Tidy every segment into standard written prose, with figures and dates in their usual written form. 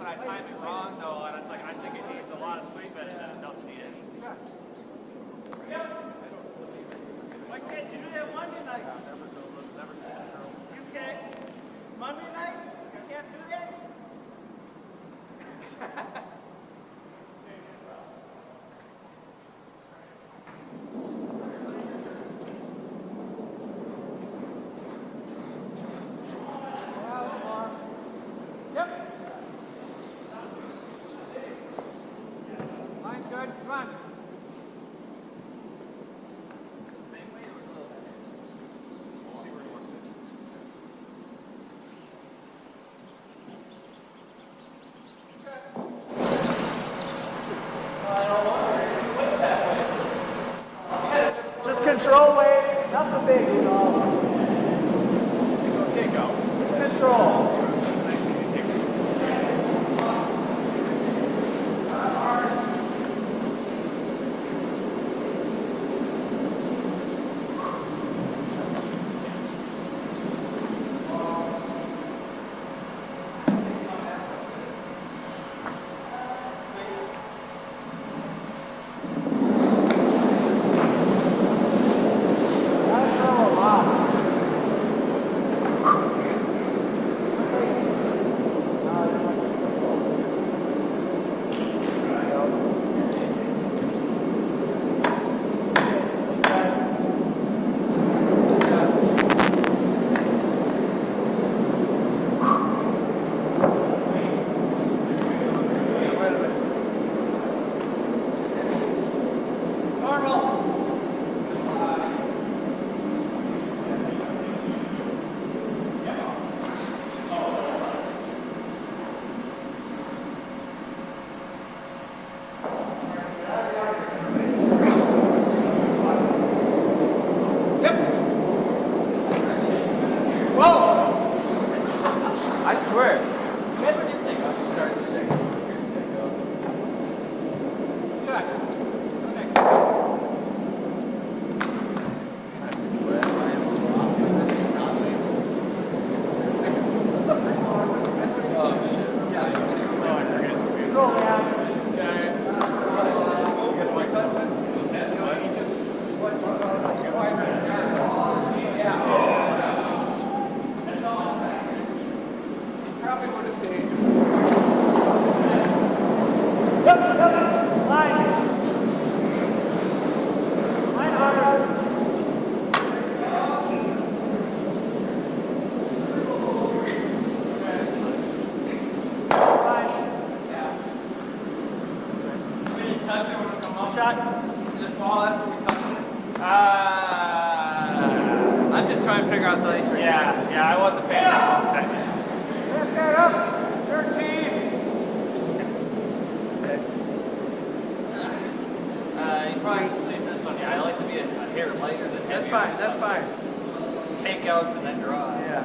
when I time it wrong though, and it's like I think it needs a lot of sweep and it doesn't need any. Yep. Why can't you do that Monday night? Never seen it. You can't. Monday nights? You can't do that? Control weight, nothing big, you know. So take out. Control. Nice easy take. I swear. Never did take off. You started to shake. Here's take off. Check. Go next. Oh shit. Yeah. No, I forget. Control, man. Probably would have stayed. Yep. Line. Line harder. Shot. Did it fall after we touched it? I'm just trying to figure out the ice right now. Yeah, I wasn't paying attention. Lift that up. 13. You probably can sleep this one. Yeah, I like to be a hair lighter than heavier. That's fine. Takeouts and then draws. Yeah.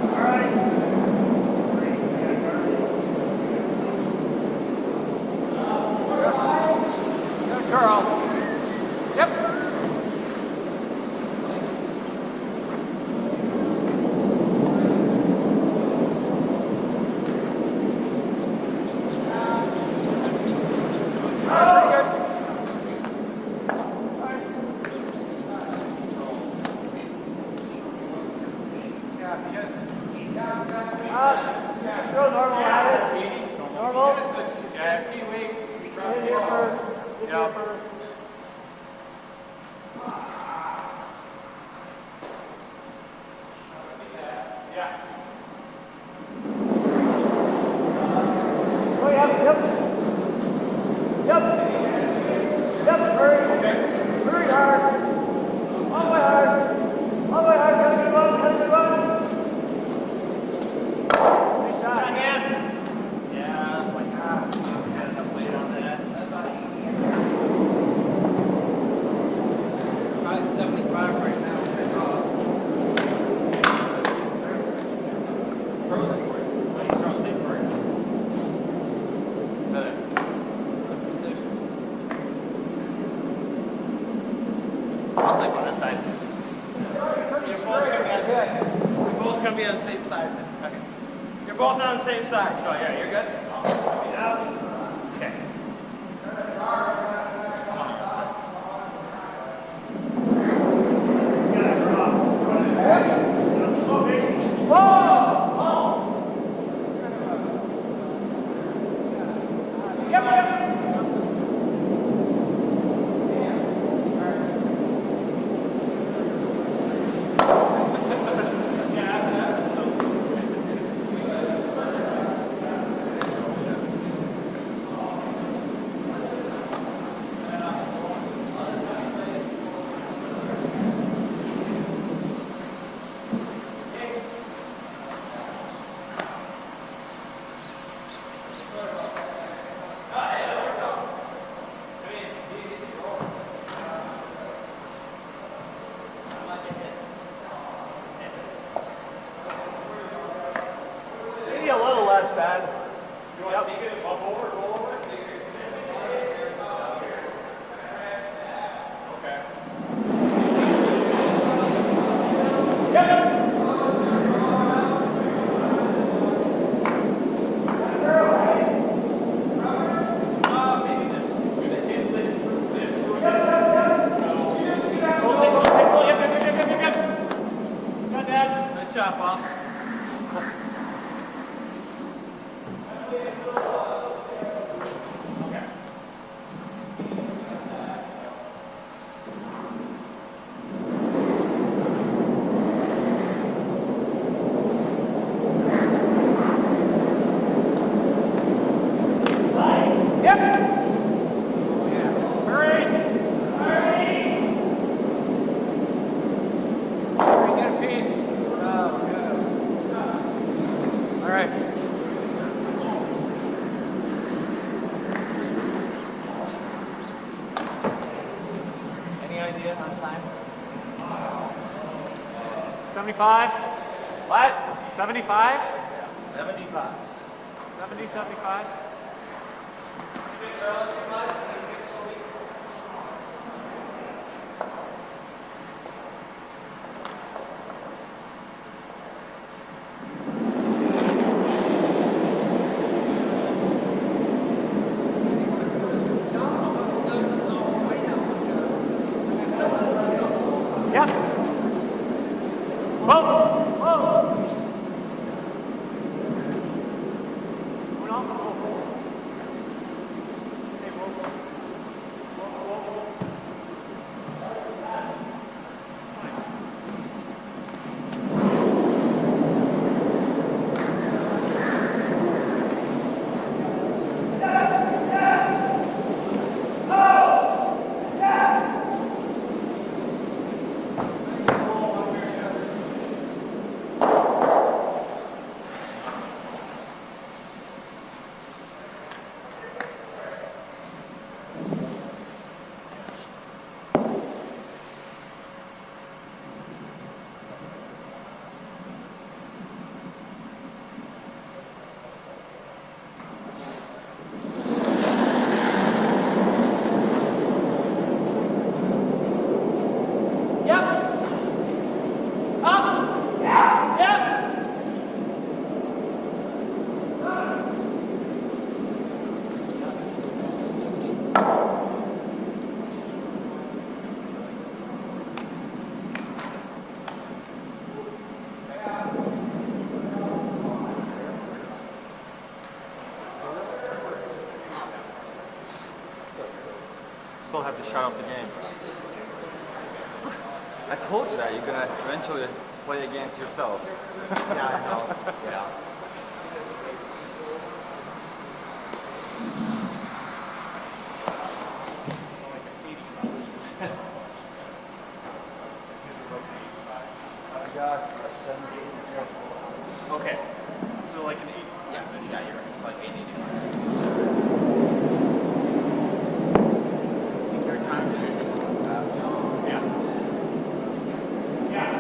All right. Good girl. Yep. Still normal at it. Normal. Yeah, key week. Get here first. Get here first. Oh, yep. Hurry. Hurry hard. All the way hard. Gotta be one. Nice shot. Again. Yeah, like, I had enough weight on that. That's not easy. gonna be on the same side then. Okay. You're both on the same side. Oh yeah, you're good. Okay. Maybe a little less bad. You want to take it up over, go over? Okay. Nice shot, boss. Any idea on time? 75? What? 75? 75. 70, 75? Yep. Whoa! Whoa! Hold on. Whoa. Hey, whoa. Whoa. Still have to shut up the game. I told you that you're gonna eventually play against yourself. Yeah, I know. Yeah. I got a 78 or Okay. So like an 8. Yeah, you're right. It's like 885. Your time is usually going fast. Yeah. Yeah.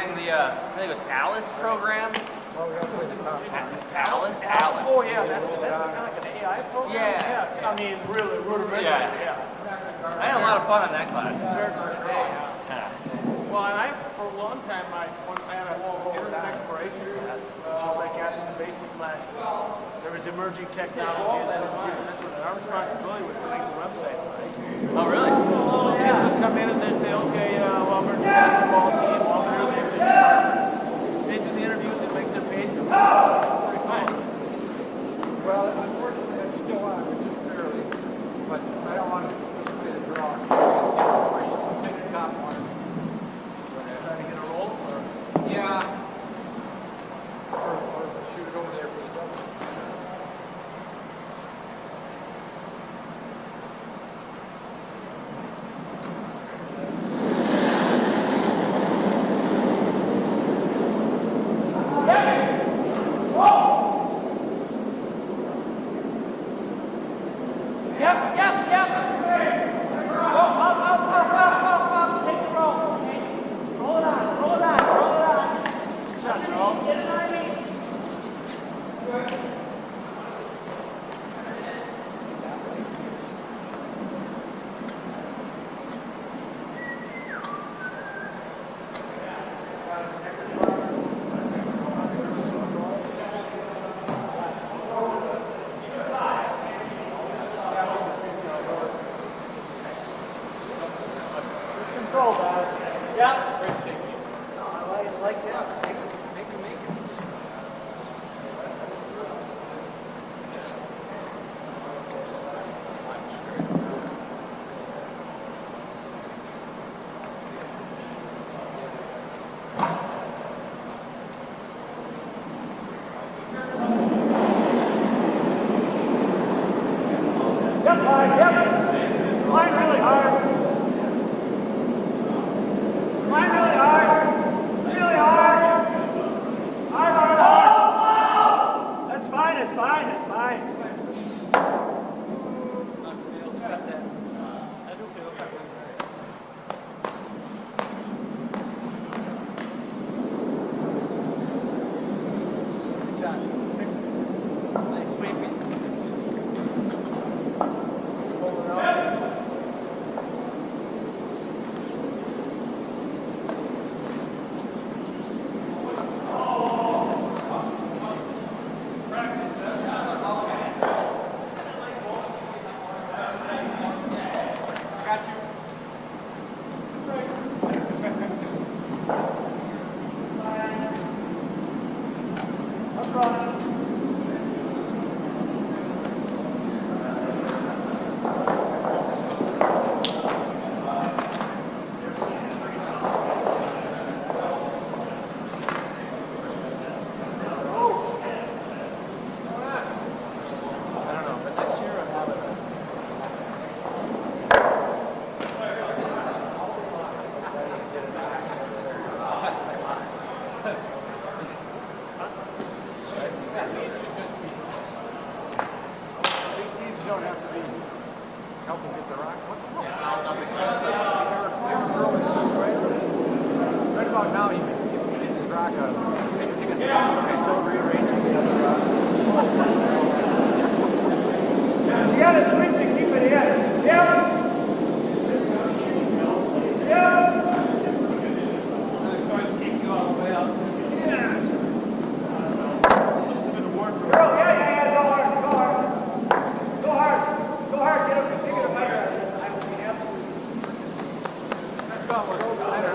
doing the, I think it was Alice program. Oh, we have to Alice. Oh yeah, that's kind of like an AI program. Yeah. Yeah. I mean, really rudimentary. Yeah. I had a lot of fun in that class. Well, and for a long time, I had a internet exploration class, which is like at the basic class. There was emerging technology, and then this one. And our responsibility was to make the website for high school. Oh, really? So kids would come in and they'd say, okay, well, we're the basketball team, well, they do the interviews and make their page. Pretty cool. Well, unfortunately, it's still on, just barely. But I don't want to play the draw. It's getting free, so take the top one. Trying to get a roll? Or? Yeah. Or shoot it over there for the double.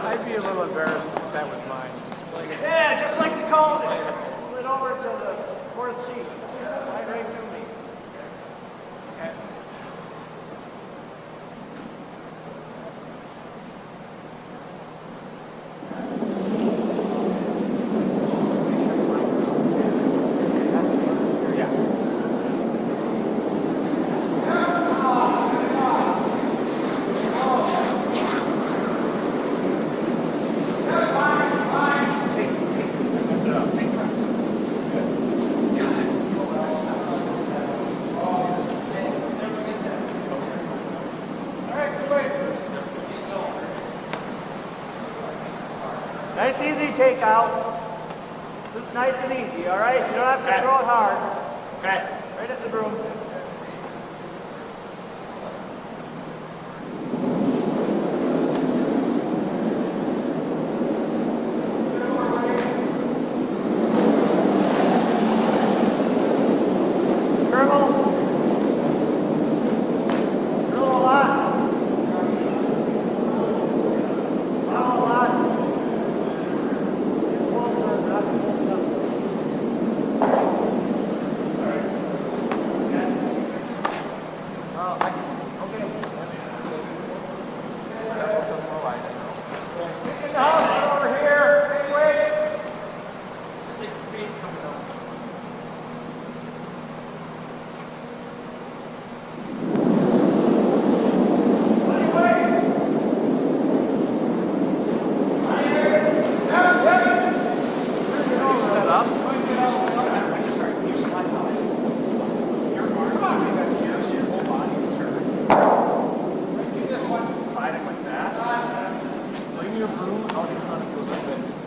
I'd be a little embarrassed if that was mine. Yeah, just like you called it. Slid over to the fourth seat. Slide right through me. Okay. Nice easy takeout. Just nice and easy, all right? You don't have to throw it hard. Okay. Right at the broom.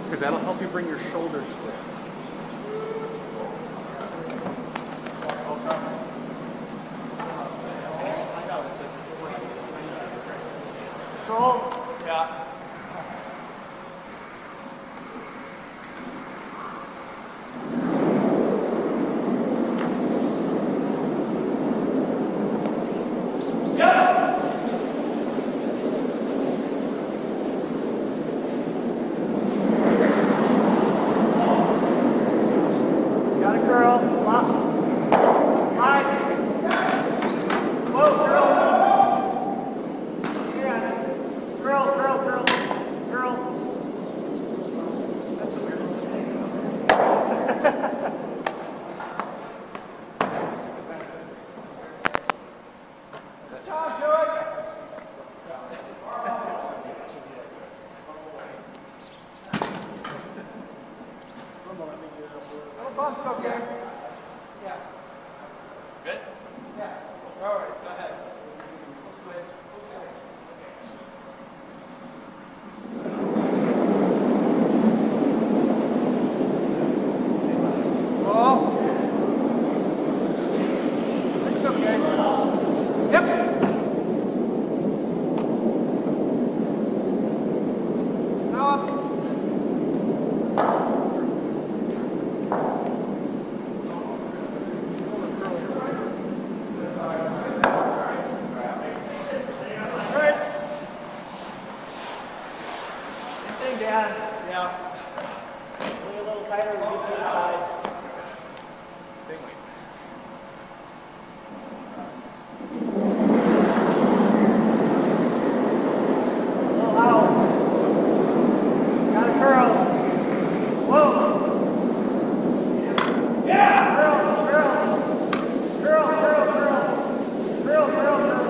Because that'll help you bring your shoulders straight. Yeah. Okay. Yeah. Good? Yeah. All right, go ahead. Oh. It's okay. Yep. Now up. Yeah. Bring it a little tighter and get to the side. Same weight. A little out. Got a curl. Whoa. Yeah. Curl, curl. Curl, curl, curl. Curl, curl, curl.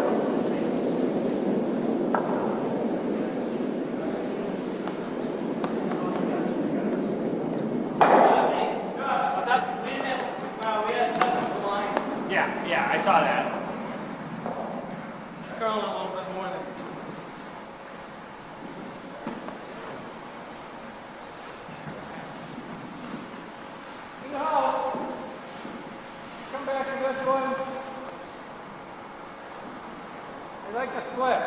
Yeah, I saw that. Curl a little bit more than. In the house. Come back to this one. I like the split.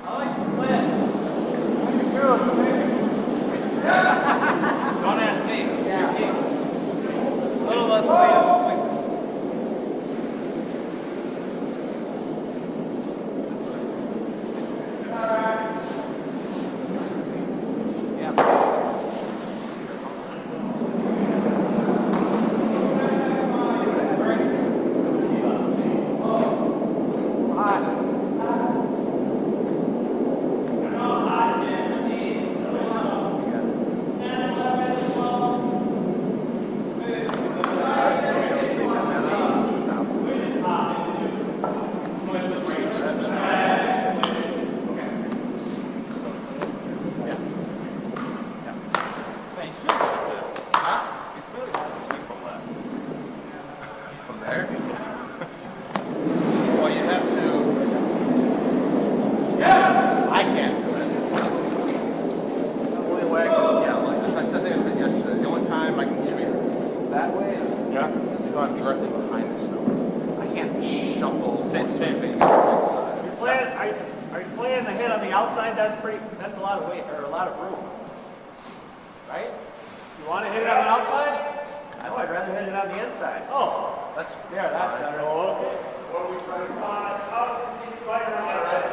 I like to split. I can do it, baby. Don't ask me. Yeah. A little less weight on the swing. are you playing the hit on the outside? That's a lot of weight or a lot of room. Right? You want to hit it on the outside? I'd rather hit it on the inside. Oh, that's better. Oh, okay. What are we trying to fight on the outside?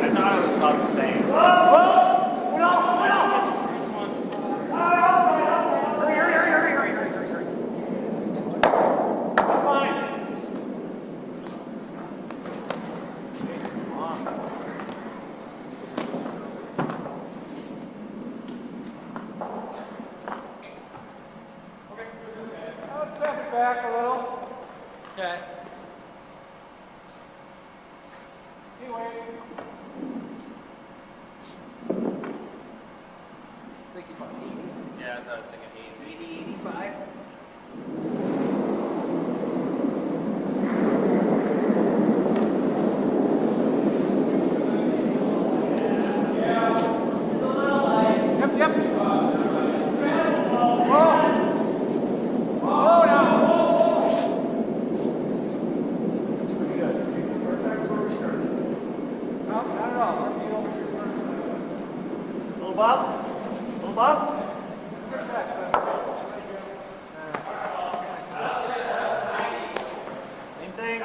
I thought it was about the same. Whoa! Hurry. That's fine. I'll step it back a little. Okay. Anyway. Thinking about 80. Yeah, that's what I was thinking. 80, 85. Yep. Whoa now. That's pretty good. We're back where we started. No, not at all. Little Bob? Good catch, Same thing.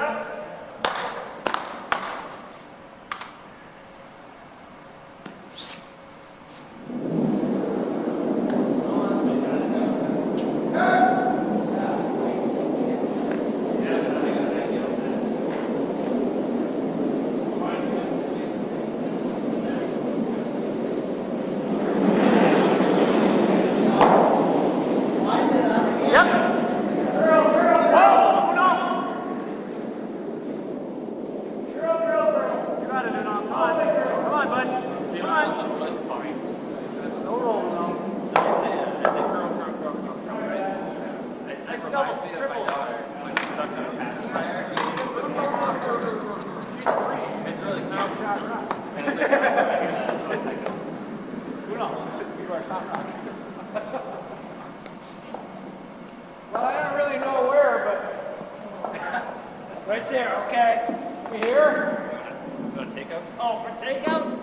Well, I don't really know where, but right there, okay? We here? You want to take up? Oh, for takeout?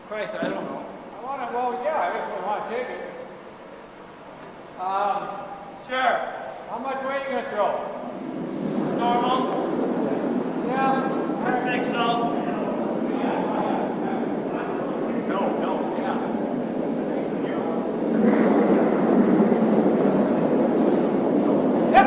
Christ, I don't know. I want to, well, yeah, I guess I want to take it. Sure. How much weight are you going to throw? Normal? Yeah. I think so. No. Yeah.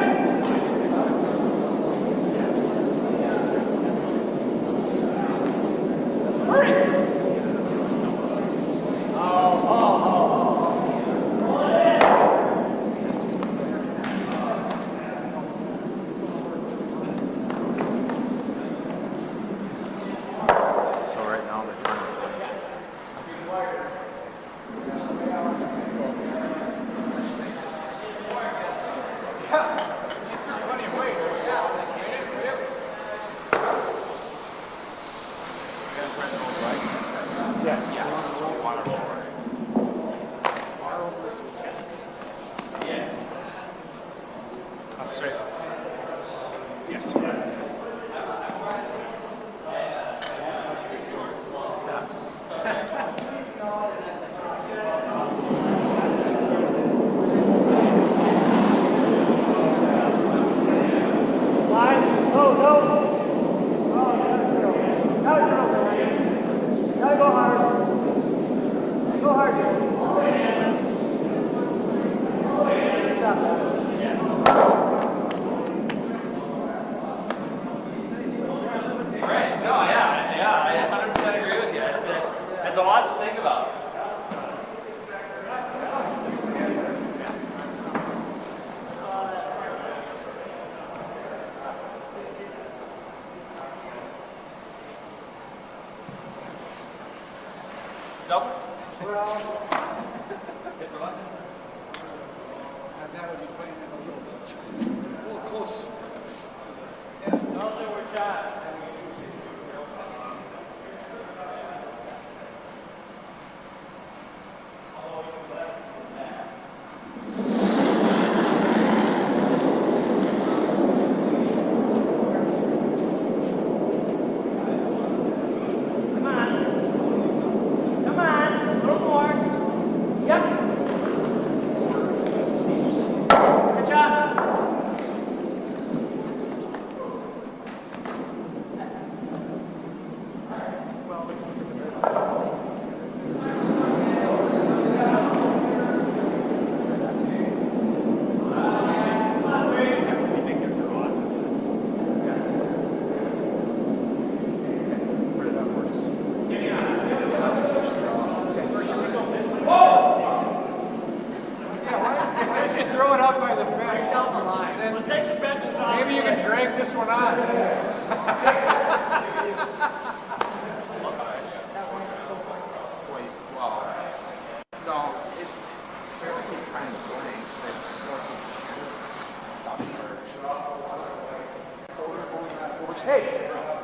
Hey.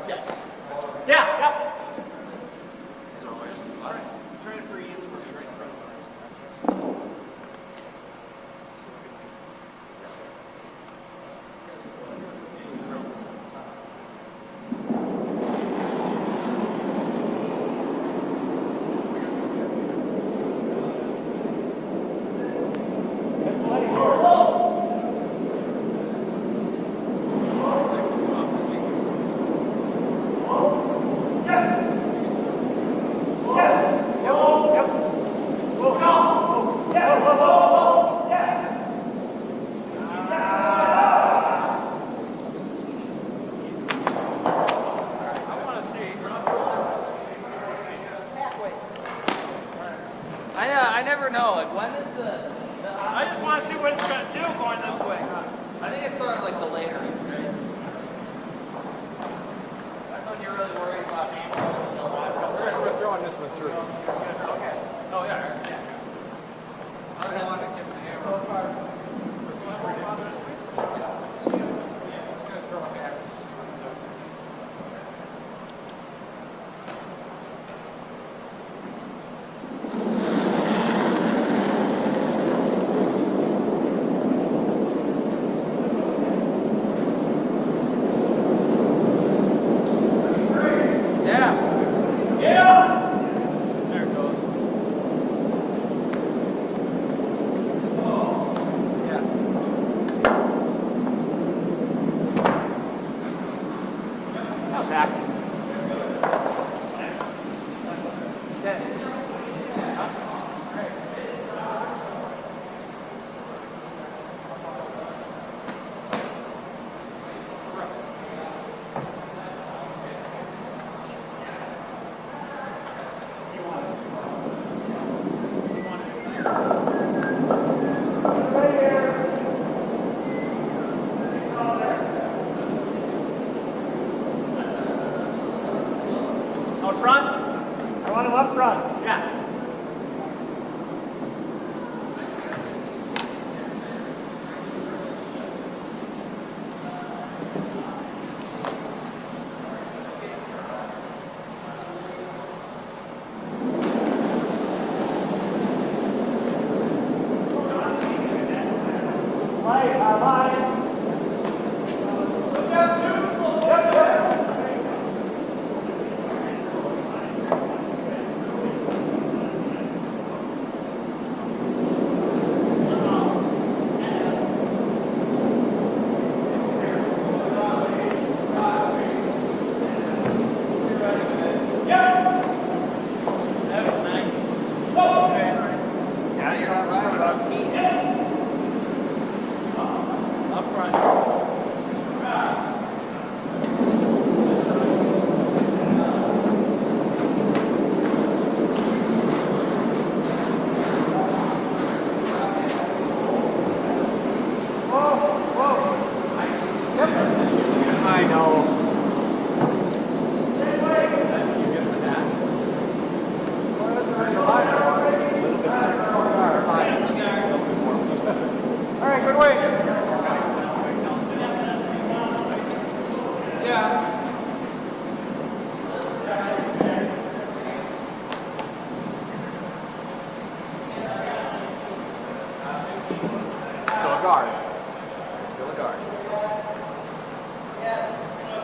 Yes. Yeah, yeah. So, all right. Try to freeze for me right in front of us. I never know. Like when is the I just want to see what it's going to do going this way. I think it's sort of like the later, right? That's when you're really worried about handling the last couple. We're throwing this one through. Okay. Oh yeah. Yeah. I don't want to get the hammer. So far. Just gonna throw it back. Out front? I want him up front. Yeah. Guard. Still a guard.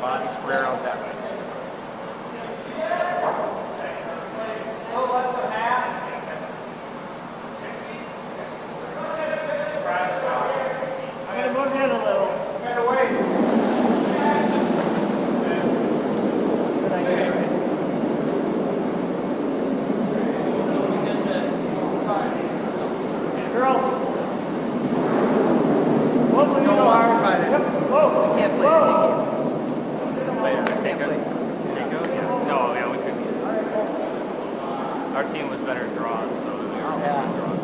Body square out that way. I'm going to move in a little. Get away. Girl. Our team was better draws, so we were better draws.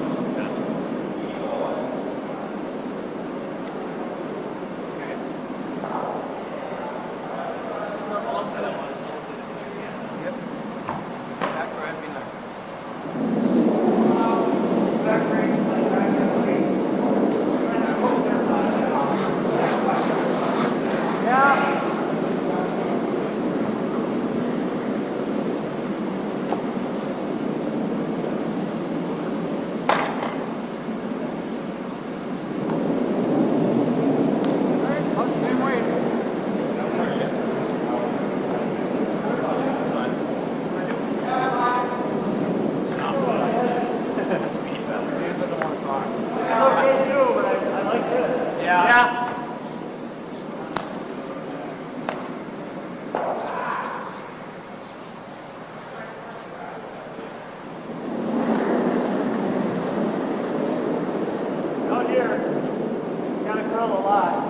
still alive.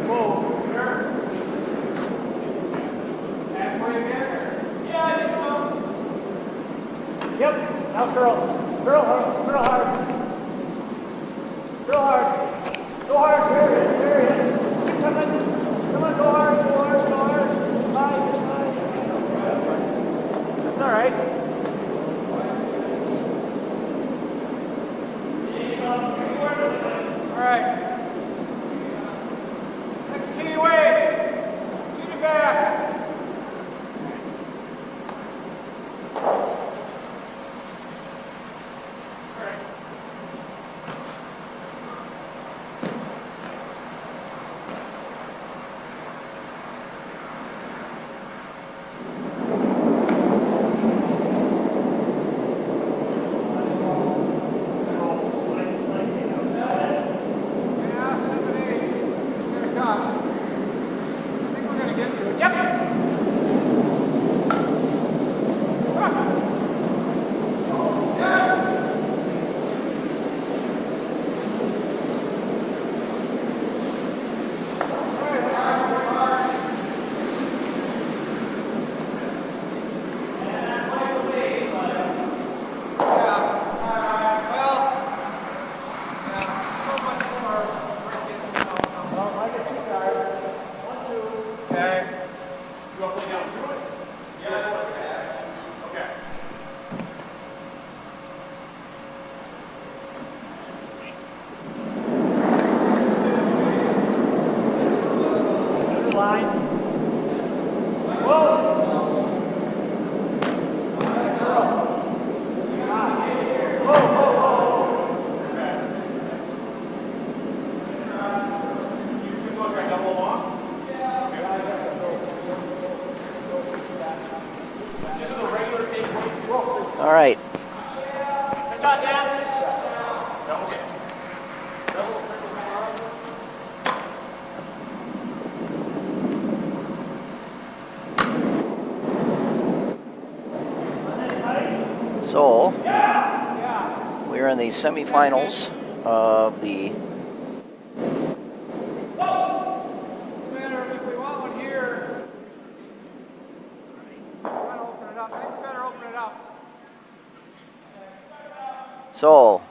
Whoa. Yeah, I think so. Yep. Now curl. Curl hard. Curl hard. Curl hard. Go hard. There it is. There it is. Come on. Come on. Go hard. Go hard. Go hard. High. High. That's all right. All right. Next to your way. To the back. All right. So,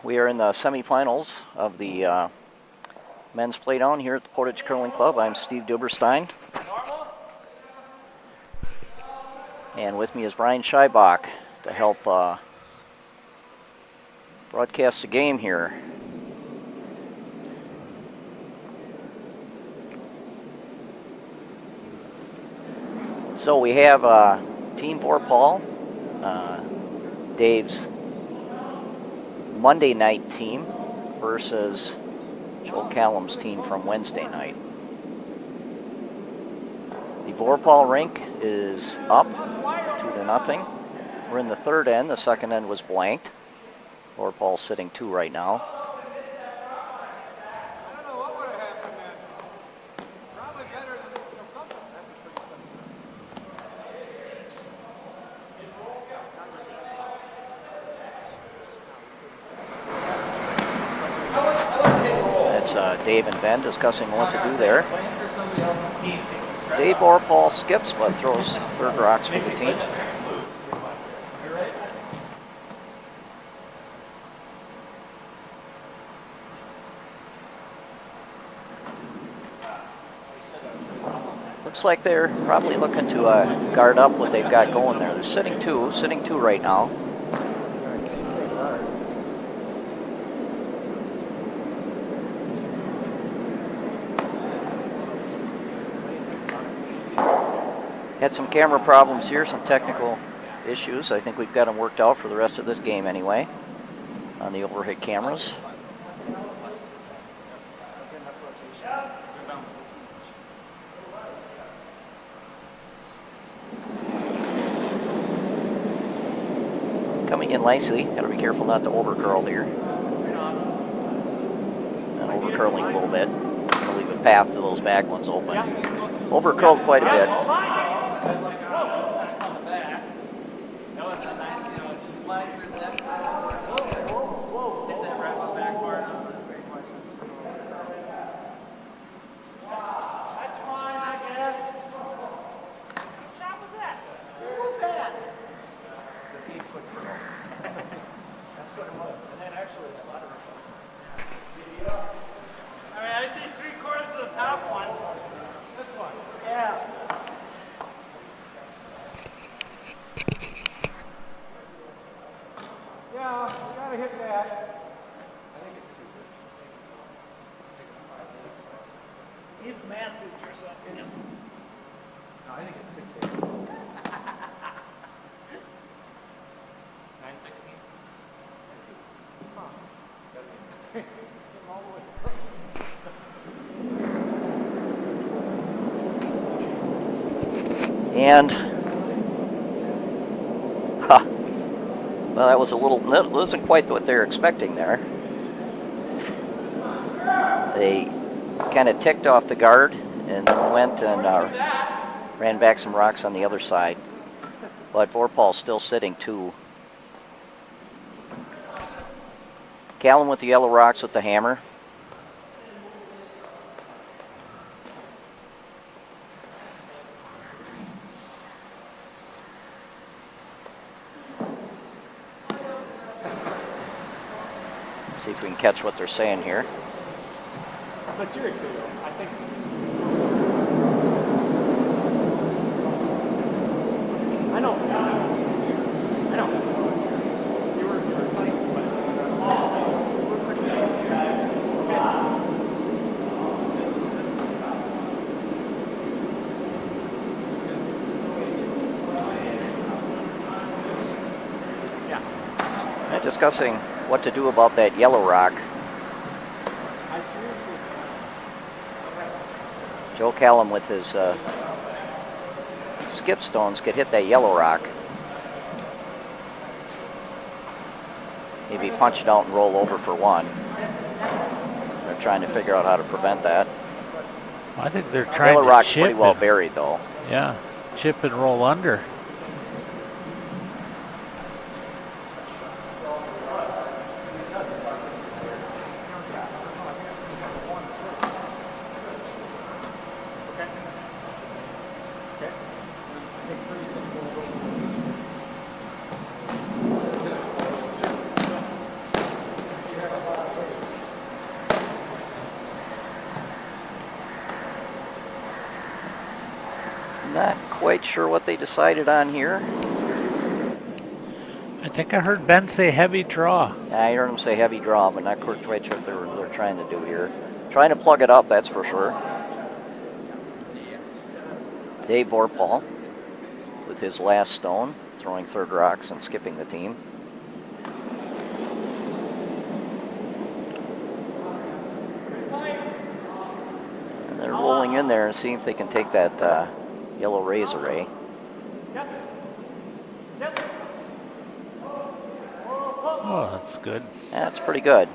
we're in the semifinals of the men's playdown here at the Portage Curling Club. I'm Steve Duberstein. And with me is Brian Scheibach to help broadcast the game here. So we have Team Vorpahl, Dave's Monday night team versus Joe Caulum's team from Wednesday night. The Vorpahl rink is up 2-0. We're in the third end. The second end was blanked. Vorpahl's sitting 2 right now. I don't know what would have happened then. Probably better than something. That's Dave and Ben discussing what to do there. Dave Vorpahl skips but throws third rocks for the team. Looks like they're probably looking to guard up what they've got going there. They're sitting two right now. Had some camera problems here, some technical issues. I think we've got them worked out for the rest of this game anyway on the overhead cameras. Coming in nicely. Got to be careful not to overcurl here. And overcurling a little bit. Going to leave a path to those back ones open. Overcurled quite a bit. I mean, I see 3/4 of the top one. This one. Yeah. Yeah, we gotta hit that. He's a math teacher, so. No, I think it's 6/8. 9/16. And, well, that wasn't quite what they were expecting there. They kind of ticked off the guard and then went and ran back some rocks on the other side. But Vorpahl's still sitting 2. Caulum with the yellow rocks with the hammer. See if we can catch what they're saying here. But seriously though, I think I know. You were tight, but you were pretty tight. Yeah. They're discussing what to do about that yellow rock. I seriously. Joe Caulum with his skip stones could hit that yellow rock. Maybe punch it out and roll over for 1. They're trying to figure out how to prevent that. I think they're trying Yellow to rock's chip pretty well it. buried though. Yeah, chip and roll under. Not quite sure what they decided on here. I think I heard Ben say heavy draw. I heard him say heavy draw, but not quite sure what they're trying to do here. Trying to plug it up, that's for sure. Dave Vorpahl with his last stone, throwing third rocks and skipping the team. And they're rolling in there and seeing if they can take that yellow raise array. Oh, that's good. That's pretty good.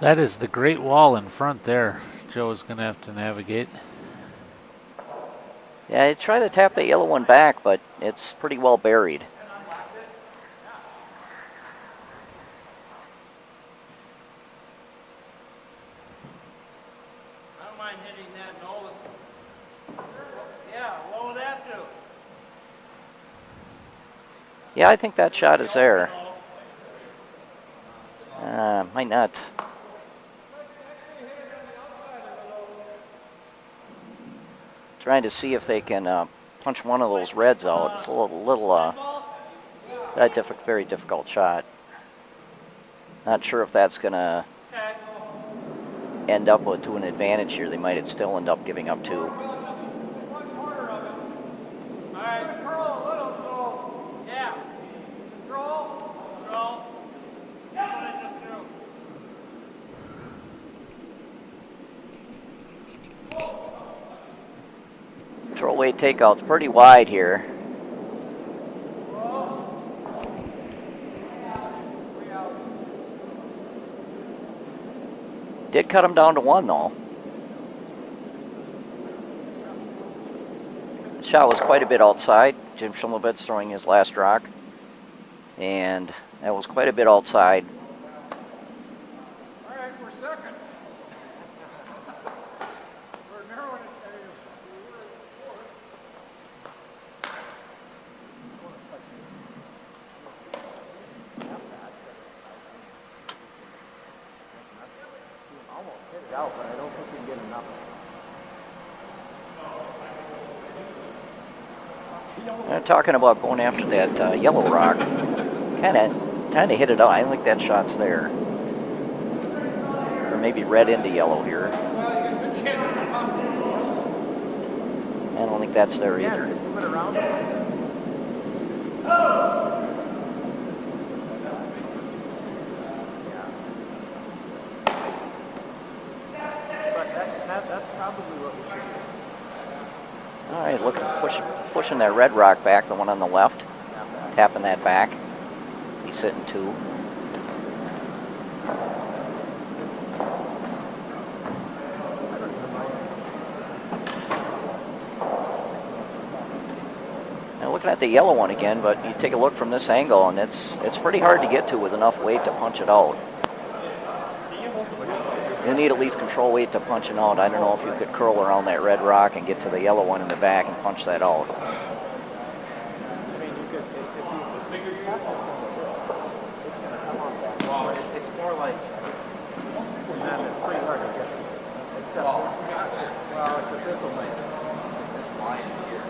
That is the great wall in front there. Joe is going to have to navigate. Yeah, I try to tap the yellow one back, but it's pretty well buried. I don't mind hitting that nose. Yeah, what would that do? Yeah, I think that shot is there. Might not. Trying to see if they can punch one of those reds out. It's a very difficult shot. Not sure if that's gonna end up to an advantage here. They might still end up giving up 2. Control weight takeout's pretty wide here. Did cut him down to 1 though. The shot was quite a bit outside. Jim Schimmelbitz throwing his last rock. And that was quite a bit outside. All right, we're second. We're narrowing it. out, but I don't think we can get enough. Talking about going after that yellow rock. Kind of hit it out. I don't think that shot's there. Or maybe red into yellow here. I don't think that's there either. Move it around. But that's probably what we should do. All right, looking, pushing that red rock back, the one on the left. Tapping that back. He's sitting 2. Now looking at the yellow one again, but you take a look from this angle, and it's pretty hard to get to with enough weight to punch it out. You need at least control weight to punch it out. I don't know if you could curl around that red rock and get to the yellow one in the back and punch that out. I mean, you could, if you just figure it's going to come off that. Well, it's more like, man, it's pretty hard to get this. Except, well, it's a thistle length. This line here.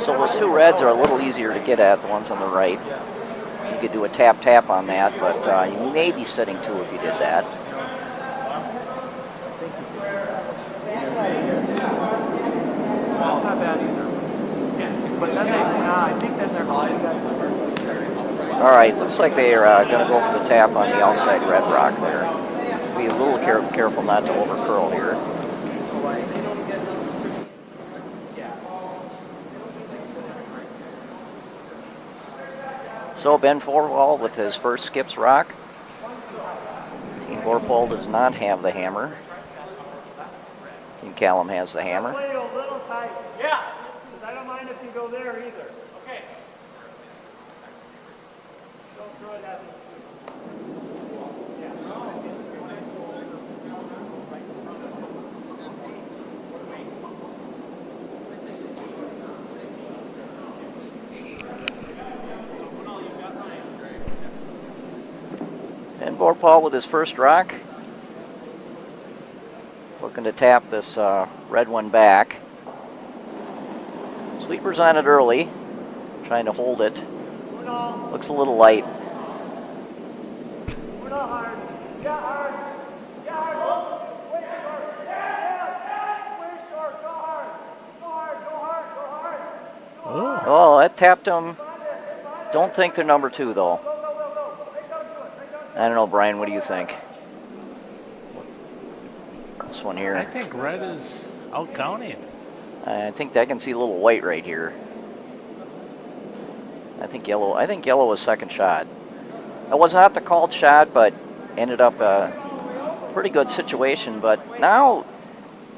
So those 2 reds are a little easier to get at, the ones on the right. You could do a tap-tap on that, but you may be sitting 2 if you did that. That's not bad either. But then I think that they're all. All right, looks like they are going to go for the tap on the outside red rock there. Be a little careful not to overcurl here. So Ben Vorpahl with his first skips rock. Team Vorpahl does not have the hammer. Team Caulum has the hammer. Play a little tight. Yeah. Because I don't mind if you go there either. Okay. Don't throw it at me. And Vorpahl with his first rock. Looking to tap this red one back. Sweeper's on it early. Trying to hold it. Looks a little light. We're not hard. Yeah, hard. Yeah, hard. Way short. Yeah, way short. Go hard. Go hard. Go hard. Go hard. Go hard. Oh, that tapped him. Don't think they're number 2 though. I don't know, Brian, what do you think? This one here. I think red is out counting. I think I can see a little white right here. I think yellow was second shot. It was not the called shot, but ended up a pretty good situation. But now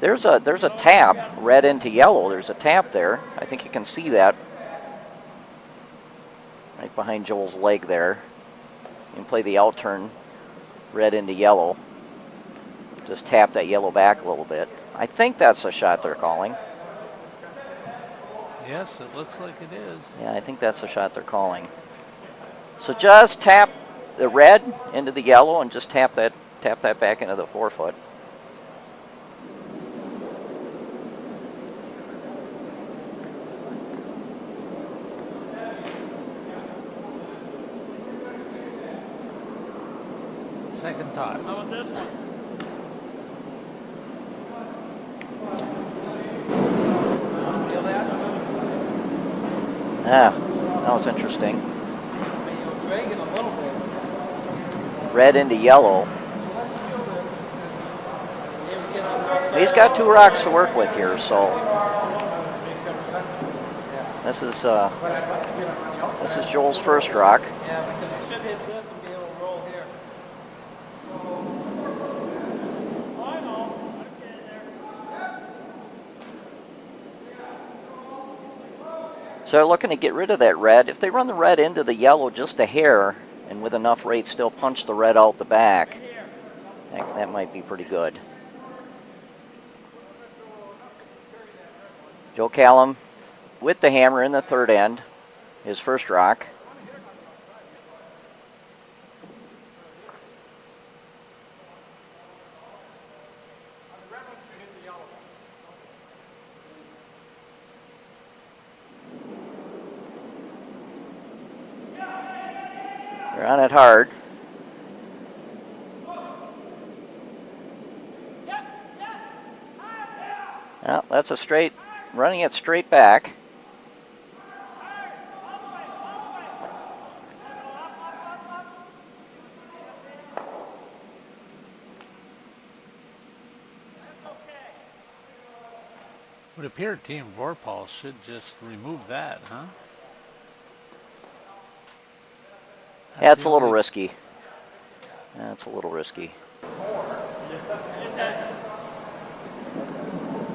there's a tap, red into yellow. There's a tap there. I think you can see that right behind Joel's leg there. You can play the out turn, red into yellow. Just tap that yellow back a little bit. I think that's the shot they're calling. Yes, it looks like it is. Yeah, I think that's the shot they're calling. So just tap the red into the yellow and just tap that back into the 4-foot. Second thoughts. How about this one? Ah, that was interesting. Red into yellow. He's got 2 rocks to work with here, so this is Joel's first rock. Should hit this and be able to roll here. Oh, I know. I'm getting there. So they're looking to get rid of that red. If they run the red into the yellow just a hair, and with enough rate still punch the red out the back, that might be pretty good. Joe Caulum with the hammer in the third end, his first rock. They're on it hard. Well, that's a straight, running it straight back. Would appear Team Vorpahl should just remove that, huh? Yeah, it's a little risky. That's a little risky.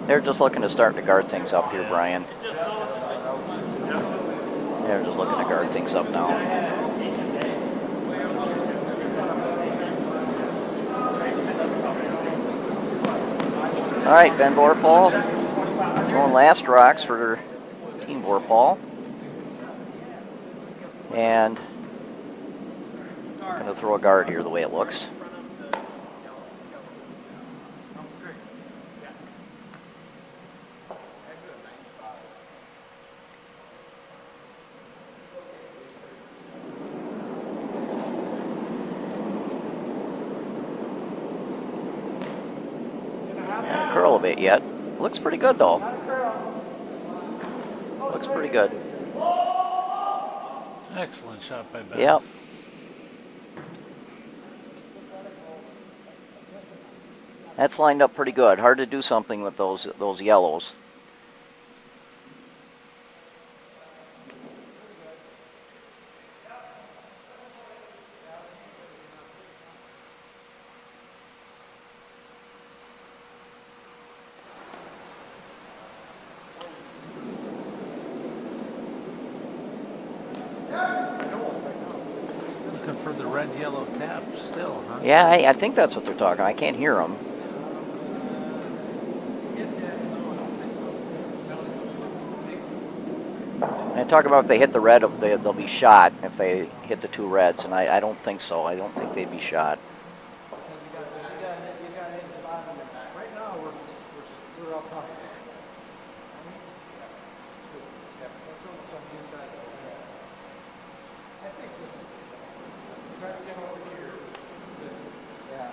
They're just looking to start to guard things up here, Brian. They're just looking to guard things up now. All right, Ben Vorpahl throwing last rocks for Team Vorpahl. And going to throw a guard here the way it looks. Curl a bit yet. Looks pretty good though. Looks pretty good. Excellent shot by Ben. Yep. That's lined up pretty good. Hard to do something with those yellows. Looking for the red-yellow tap still, huh? Yeah, I think that's what they're talking. I can't hear them. And talk about if they hit the red, they'll be shot if they hit the two reds, and I don't think so. I don't think they'd be shot. Right now, we're all talking. That's almost on the inside. I think this is. Try to get over here. Yeah.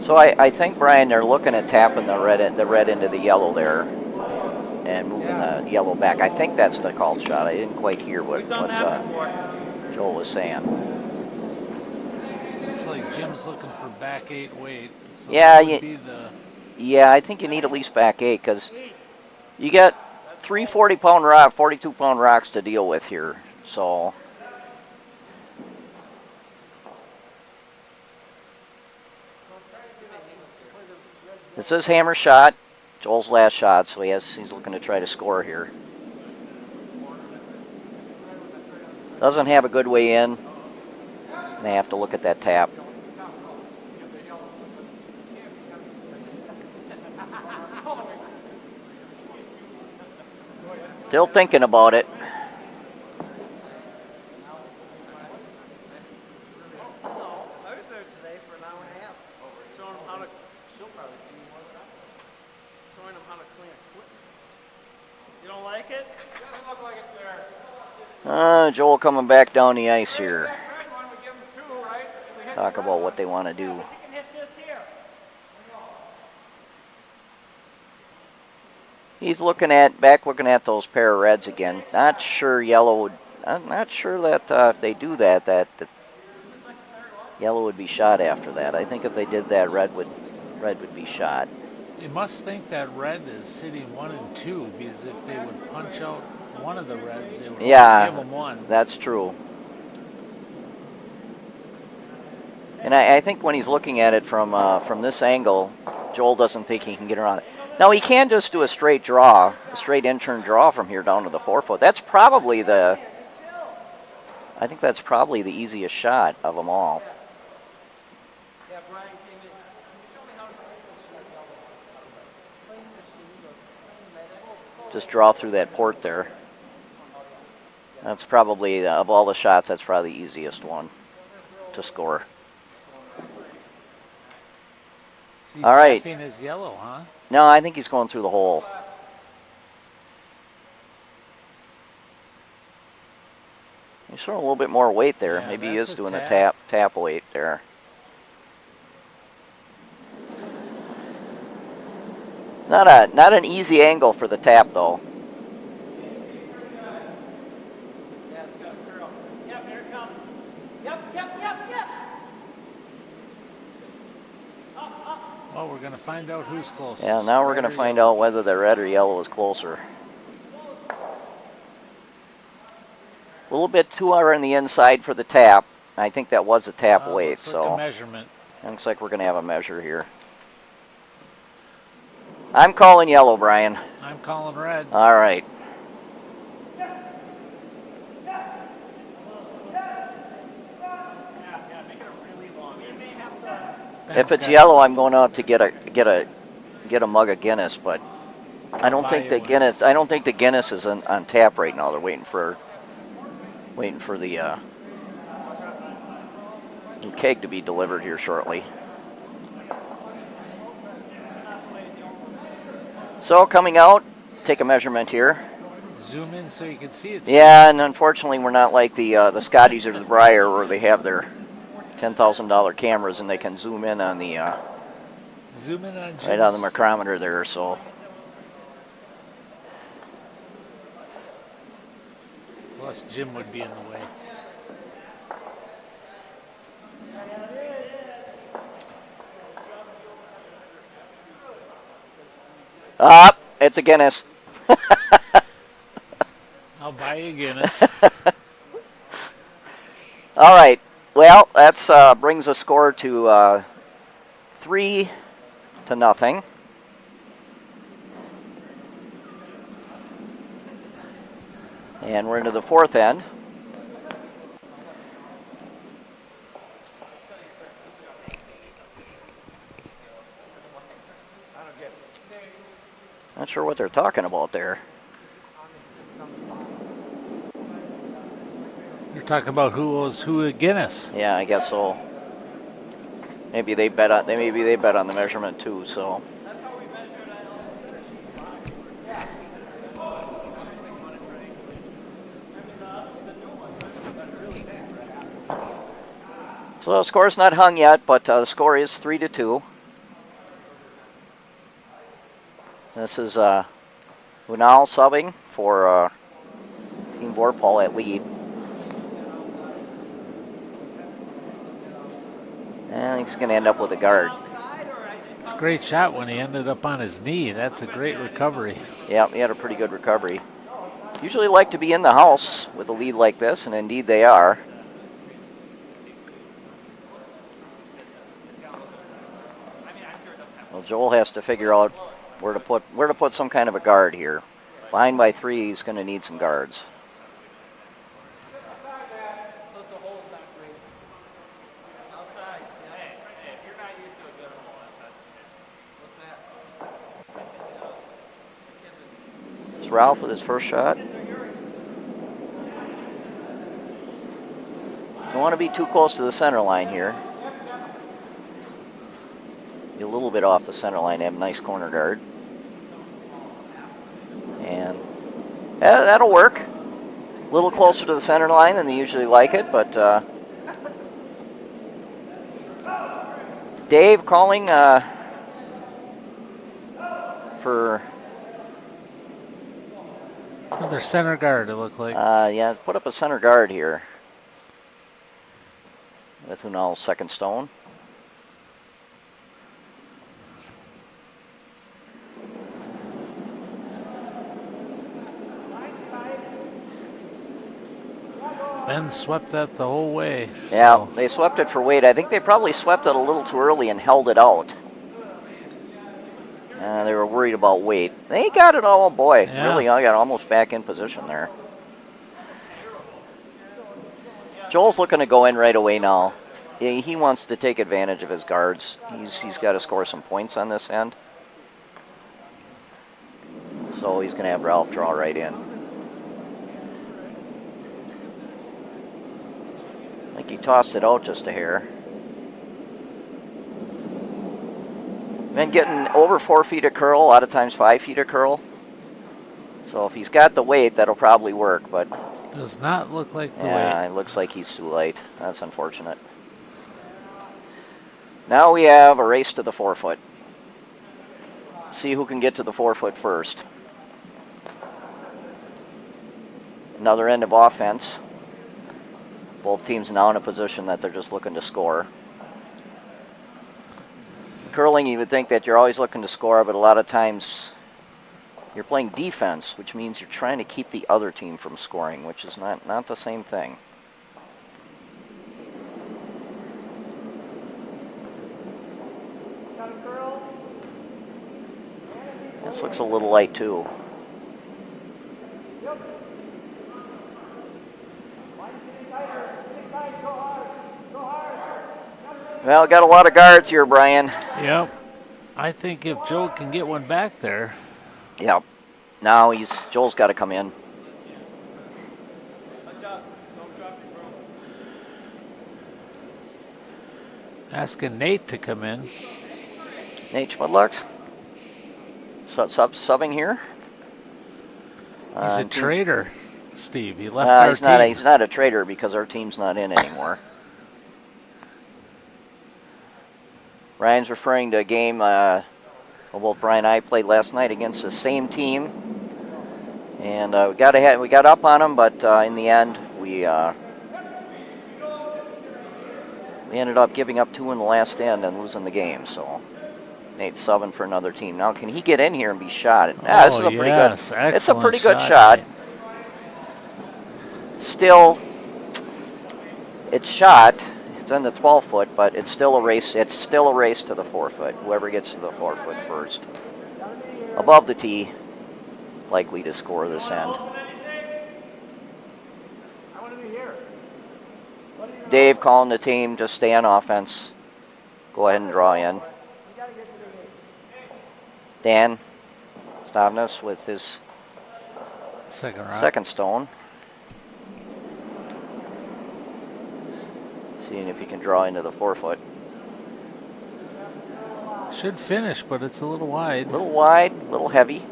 So I think, Brian, they're looking at tapping the red into the yellow there and moving the yellow back. I think that's the called shot. I didn't quite hear what Joel was saying. It's like Jim's looking for back 8 weight. So Yeah, that would be the yeah, I think you need at least back 8 because you got 3 40-pound rock, 42-pound rocks to deal with here. So this is hammer shot, Joel's last shot, so he's looking to try to score here. Doesn't have a good way in. They have to look at that tap. Still thinking about it. I was there today for an hour and a half. Showing them how to, she'll probably see more than I will. Showing them how to clean equipment. You don't like it? It doesn't look like it's there. Joel coming back down the ice here. Red one, we give them 2, right? We hit Talk about what they want to do. You can hit this here. He's looking at those pair of reds again. Not sure yellow would. I'm not sure that if they do that yellow would be shot after that. I think if they did that, red would be shot. You must think that red is sitting 1 and 2 because if they would punch out one of the reds, they would give them 1. That's true. And I think when he's looking at it from this angle, Joel doesn't think he can get around it. Now he can just do a straight draw, a straight in-turn draw from here down to the 4-foot. That's probably I think that's probably the easiest shot of them all. Yeah, Brian came in. Can you show me how to clean the Just draw through that port there. That's probably, of all the shots, that's probably the easiest one to score. See, all right. tapping is yellow, huh? No, I think he's going through the hole. He's showing a little bit more weight there. Yeah, Maybe he that's is a doing tap. a tap weight there. Not an easy angle for the tap though. Yep, here it comes. Yep, yep, yep, yep. Well, we're going to find out who's closest. Yeah, now we're red going to or find yellow. out whether the red or yellow is closer. A little bit too on the inside for the tap. I think that was a tap weight, Looks like so a measurement. looks like we're going to have a measure here. I'm calling yellow, Brian. I'm calling red. All right. If it's yellow, I'm going out to get a mug of Guinness, but I don't think the Guinness is on tap right now. They're waiting for the keg to be delivered here shortly. So coming out, take a measurement here. Zoom in so you can see it. Yeah, and unfortunately we're not like the Scotties or the Briar where they have their $10,000 cameras and they can zoom in on the Zoom in on right on the micrometer there. So plus Jim would be in the way. it's a Guinness. I'll buy you Guinness. All right. Well, that's brings the score to 3-0. And we're into the fourth end. Not sure what they're talking about there. You're talking about who owes who a Guinness. Yeah, I guess so. Maybe they bet on the measurement too. So. So the score's not hung yet, but the score is 3-2. This is Unal subbing for Team Vorpahl at lead. And he's going to end up with a guard. It's a great shot when he ended up on his knee. That's a great recovery. Yeah, he had a pretty good recovery. Usually like to be in the house with a lead like this, and indeed they are. Well, Joel has to figure out where to put some kind of a guard here. Behind by 3, he's going to need some guards. It's Ralph with his first shot. Don't want to be too close to the center line here. Be a little bit off the center line, have a nice corner guard. And that'll work. A little closer to the center line than they usually like it, but Dave calling for Another center guard, it looked like. yeah, put up a center guard here with Unal's second stone. Ben swept that the whole way. Yeah, so. they swept it for weight. I think they probably swept it a little too early and held it out. They were worried about weight. They got it all, boy. Yeah. Really, I got almost back in position there. Joel's looking to go in right away now. He wants to take advantage of his guards. He's got to score some points on this end. So he's going to have Ralph draw right in. I think he tossed it out just a hair. Been getting over 4 feet of curl, a lot of times 5 feet of curl. So if he's got the weight, that'll probably work, but Does not look like the Yeah, weight. it looks like he's too late. That's unfortunate. Now we have a race to the 4-foot. See who can get to the 4-foot first. Another end of offense. Both teams now in a position that they're just looking to score. Curling, you would think that you're always looking to score, but a lot of times you're playing defense, which means you're trying to keep the other team from scoring, which is not the same thing. This looks a little light too. Well, got a lot of guards here, Brian. Yep. I think if Joe can get one back there. Yep. Now Joel's got to come in. Asking Nate to come in. Nate Schmidlarks. Subbing here. He's a traitor, Steve. He left our team. He's not a traitor because our team's not in anymore. Ryan's referring to a game both Brian and I played last night against the same team, and we got up on them, but in the end we ended up giving up 2 in the last end and losing the game. So Nate's subbing for another team. Now can he get in here and be shot? This is a pretty good. It's a pretty good shot. Still, it's shot. It's in the 12-foot, but it's still a race. It's still a race to the 4-foot. Whoever gets to the 4-foot first, above the tee, likely to score this end. Dave calling the team, just stay on offense. Go ahead and draw in. Dan Stavnes with his second stone. Seeing if he can draw into the 4-foot. Should finish, but it's a little wide. A little wide, a little heavy.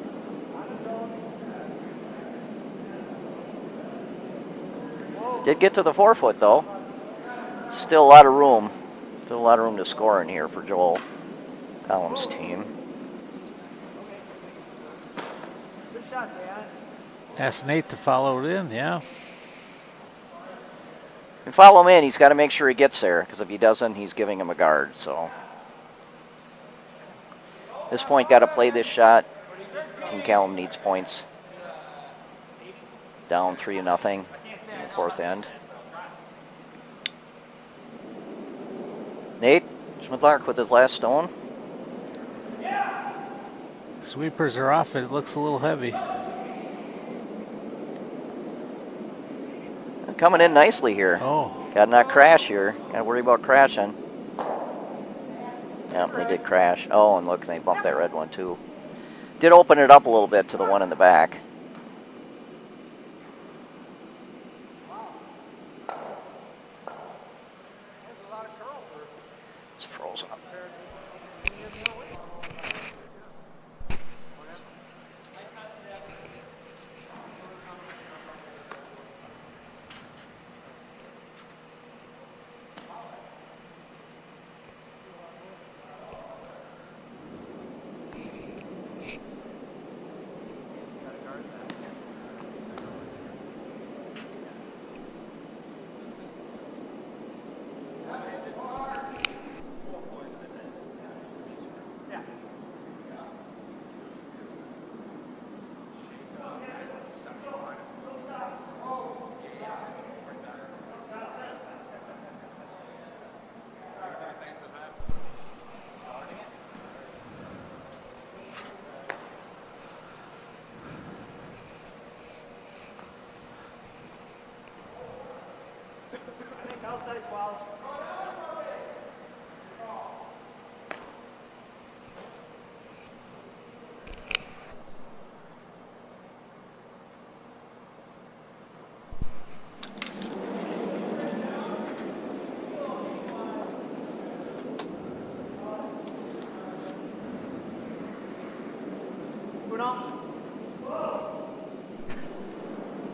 Did get to the 4-foot though. Still a lot of room. Still a lot of room to score in here for Joel Caulum's team. Ask Nate to follow it in, yeah. And follow him in, he's got to make sure he gets there, because if he doesn't, he's giving him a guard. So at this point, got to play this shot. Team Caulum needs points. Down 3-0 in the 4th end. Nate Schmidlark with his last stone. Sweepers are off. It looks a little heavy. Coming in nicely here. Oh. Got to not crash here. Got to worry about crashing. Yep, they did crash. Oh, and look, they bumped that red one too. Did open it up a little bit to the one in the back. It's frozen up.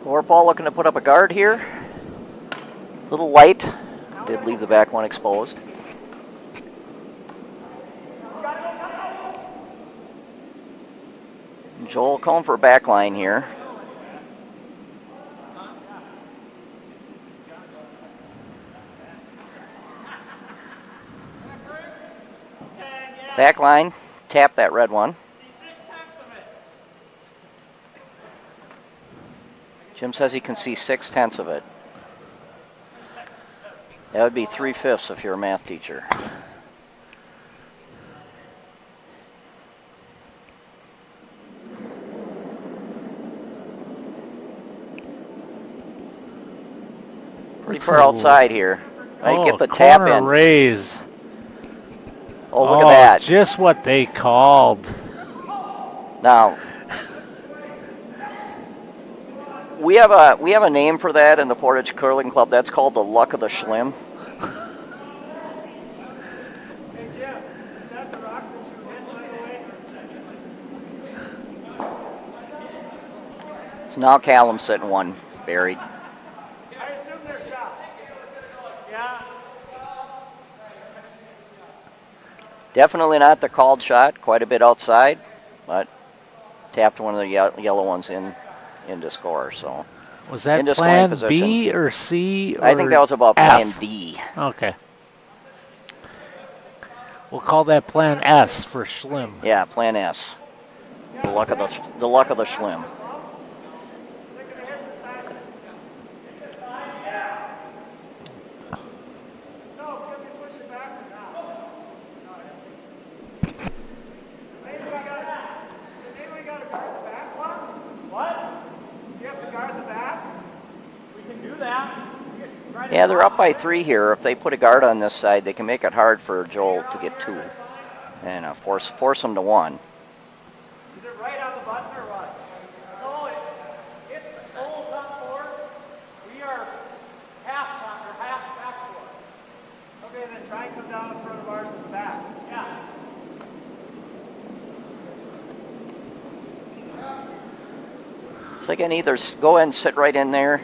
Vorpahl looking to put up a guard here. Little light. Did leave the back one exposed. Joel calling for a back line here. Back line, tap that red one. Jim says he can see 6/10 of it. That would be 3/5 if you're a math teacher. Pretty far outside here. I get the tap in. Raise. Oh, look at that. Just what they called. Now, we have a name for that in the Portage Curling Club. That's called the luck of the schlim. Hey Jim, is that the rock that you hit, by the way? So now Caulum sitting one buried. I assume they're shot. Yeah. Definitely not the called shot. Quite a bit outside, but tapped one of the yellow ones in to score. So was that into plan position. B or C? Or I think that was about F? plan D. Okay. We'll call that plan S for schlim. Yeah, plan S. The luck of the schlim. Yeah, they're up by 3 here. If they put a guard on this side, they can make it hard for Joel to get 2 and force them to 1. Is it right on the button or what? No, it's the whole top 4. We are half top or half back 4. Okay, then try and come down in front of ours in the back. Yeah. So they can either go ahead and sit right in there.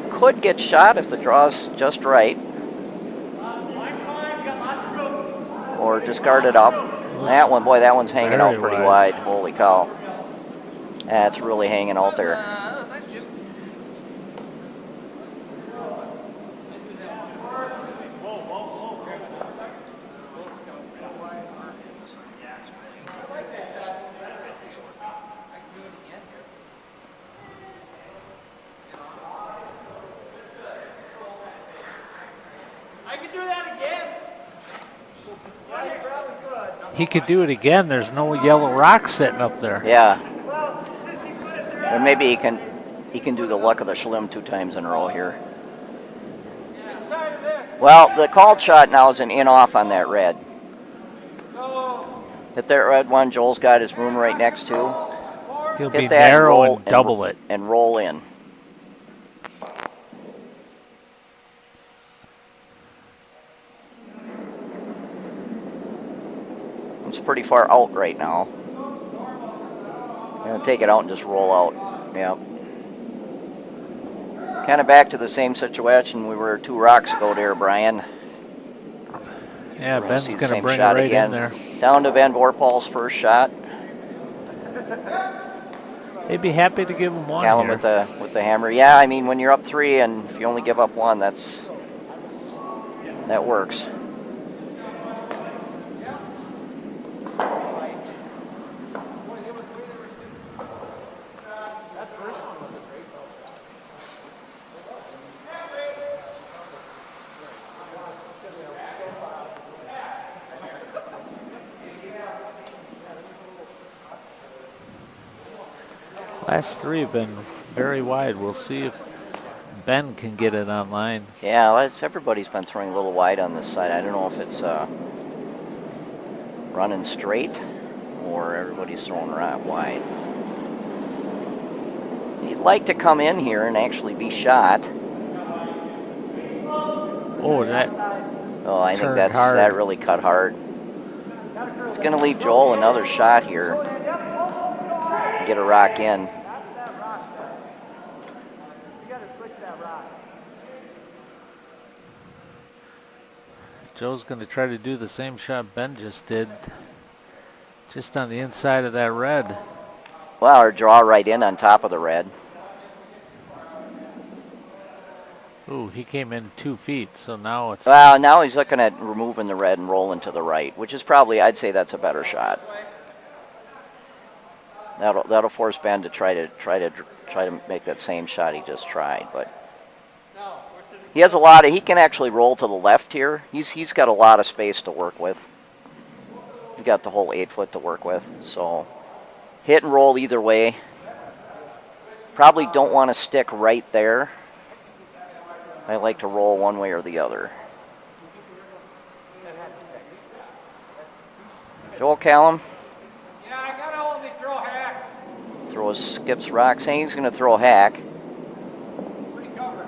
Could get shot if the draw's just right. Or just guard it up. That one, boy, that one's hanging out pretty wide. Holy cow. That's really hanging out there. He could do it again. There's no yellow rock sitting up there. Yeah. Or maybe he can do the luck of the schlim 2 times in a row here. Well, the called shot now is an in-off on that red. Hit that red one. Joel's got his room right next to. He'll be narrow and double it. And roll in. It's pretty far out right now. I'm going to take it out and just roll out. Yep. Kind of back to the same situation we were 2 rocks ago there, Brian. Yeah, Ben's going to bring it right in there. Down to Ben Vorpahl's first shot. They'd be happy to give him one Caulum here. with the hammer. Yeah, I mean, when you're up 3 and if you only give up 1, that works. Last 3 have been very wide. We'll see if Ben can get it online. Yeah, well, everybody's been throwing a little wide on this side. I don't know if it's running straight or everybody's throwing right wide. You'd like to come in here and actually be shot. Oh, that. Oh, I think that really cut hard. It's going to leave Joel another shot here. Get a rock in. Joe's going to try to do the same shot Ben just did. Just on the inside of that red. Well, or draw right in on top of the red. Ooh, he came in 2 feet, so now it's... Well, now he's looking at removing the red and rolling to the right, which is probably, I'd say that's a better shot. That'll force Ben to try to make that same shot he just tried, but he has a lot of, he can actually roll to the left here. He's got a lot of space to work with. He's got the whole 8 foot to work with, so hit and roll either way. Probably don't want to stick right there. I like to roll one way or the other. Joel Caulum. Yeah, I got all of me throw hack. Skips rock, saying he's going to throw hack. Pretty covered.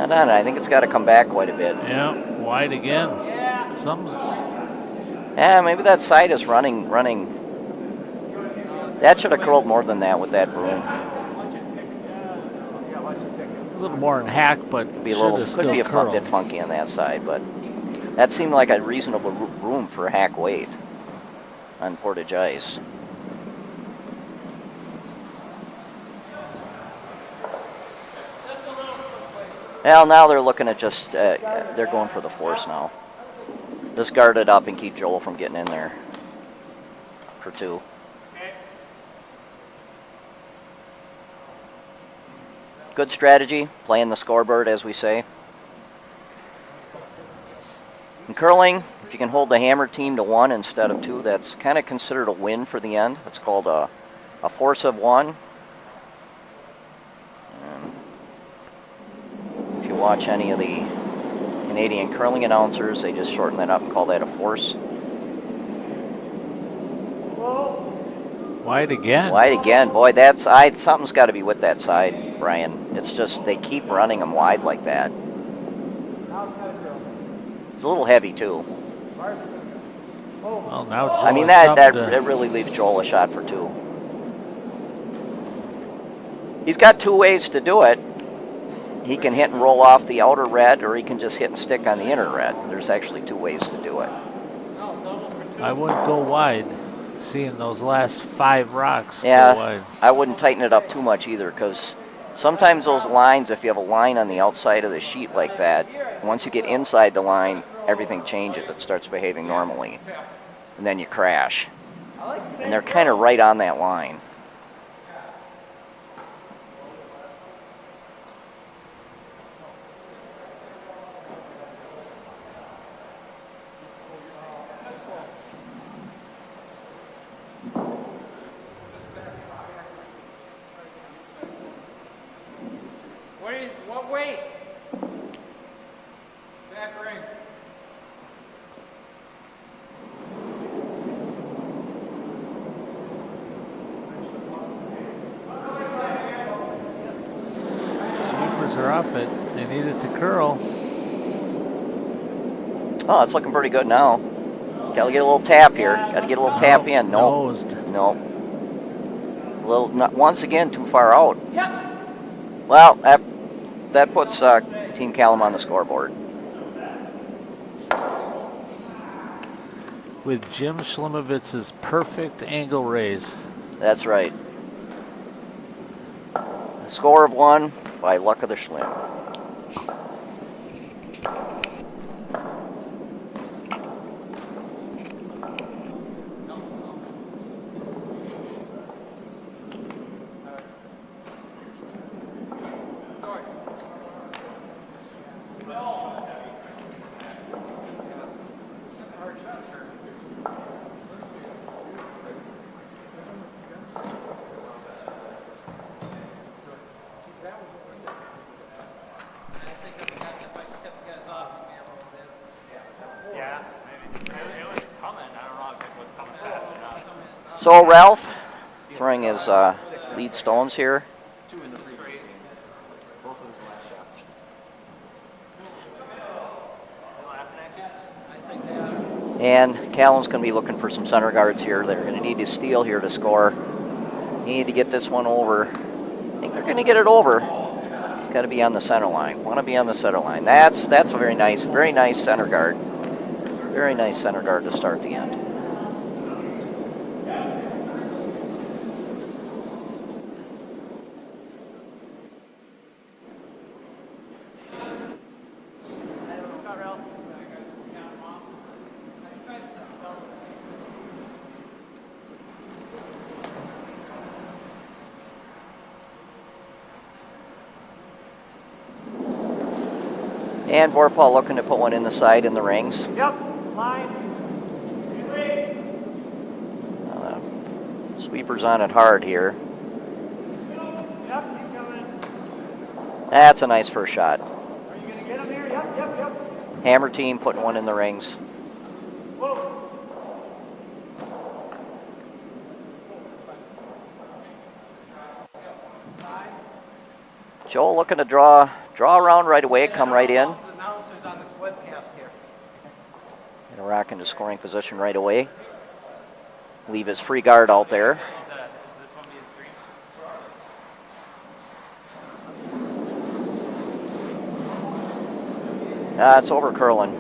I think it's got to come back quite a bit. Yeah, wide again. Yeah. Yeah, maybe that side is running. That should have curled more than that with that broom. A little more in hack, but Could be a bit funky on that side, but that seemed like a reasonable room for hack weight on portage ice. Well, now they're looking at just, they're going for the force now. Just guard it up and keep Joel from getting in there for 2. Good strategy, playing the scoreboard, as we say. In curling, if you can hold the hammer team to 1 instead of 2, that's kind of considered a win for the end. It's called a force of 1. If you watch any of the Canadian curling announcers, they just shorten that up and call that a force. Wide again. Wide again. Boy, something's got to be with that side, Brian. It's just they keep running them wide like that. It's a little heavy, too. Well, now Joel I mean, that really leaves Joel a shot for 2. He's got 2 ways to do it. He can hit and roll off the outer red, or he can just hit and stick on the inner red. There's actually 2 ways to do it. I wouldn't go wide, seeing those last 5 rocks go Yeah, wide. I wouldn't tighten it up too much either, because sometimes those lines, if you have a line on the outside of the sheet like that, once you get inside the line, everything changes. It starts behaving normally, and then you crash. And they're kind of right on that line. What weight? Back ring. Sweepers are up it. They need it to curl. Oh, it's looking pretty good now. Got to get a little tap here. Got to get a little tap in. No. Nosed. No. Once again, too far out. Yep. Well, that puts Team Caulum on the scoreboard. With Jim Schlimovitz's perfect angle raise. That's right. A score of 1 by luck of the Schlim. So Ralph throwing his lead stones here. 2 in the previous game. Both of his last shots. And Caulum's going to be looking for some center guards here. They're going to need to steal here to score. Need to get this one over. I think they're going to get it over. It's got to be on the center line. Want to be on the center line. That's a very nice center guard. Very nice center guard to start the end. And Vorpahl looking to put one in the side in the rings. Yep, line. Sweeper's on it hard here. Yep, keep coming. That's a nice first shot. Are you going to get him here? Yep. Hammer team putting one in the rings. Whoa. Joel looking to draw around right away, come right in. Announcers on this webcast here. And a rock into scoring position right away. Leave his free guard out there. Is this one being streamed? It's over curling.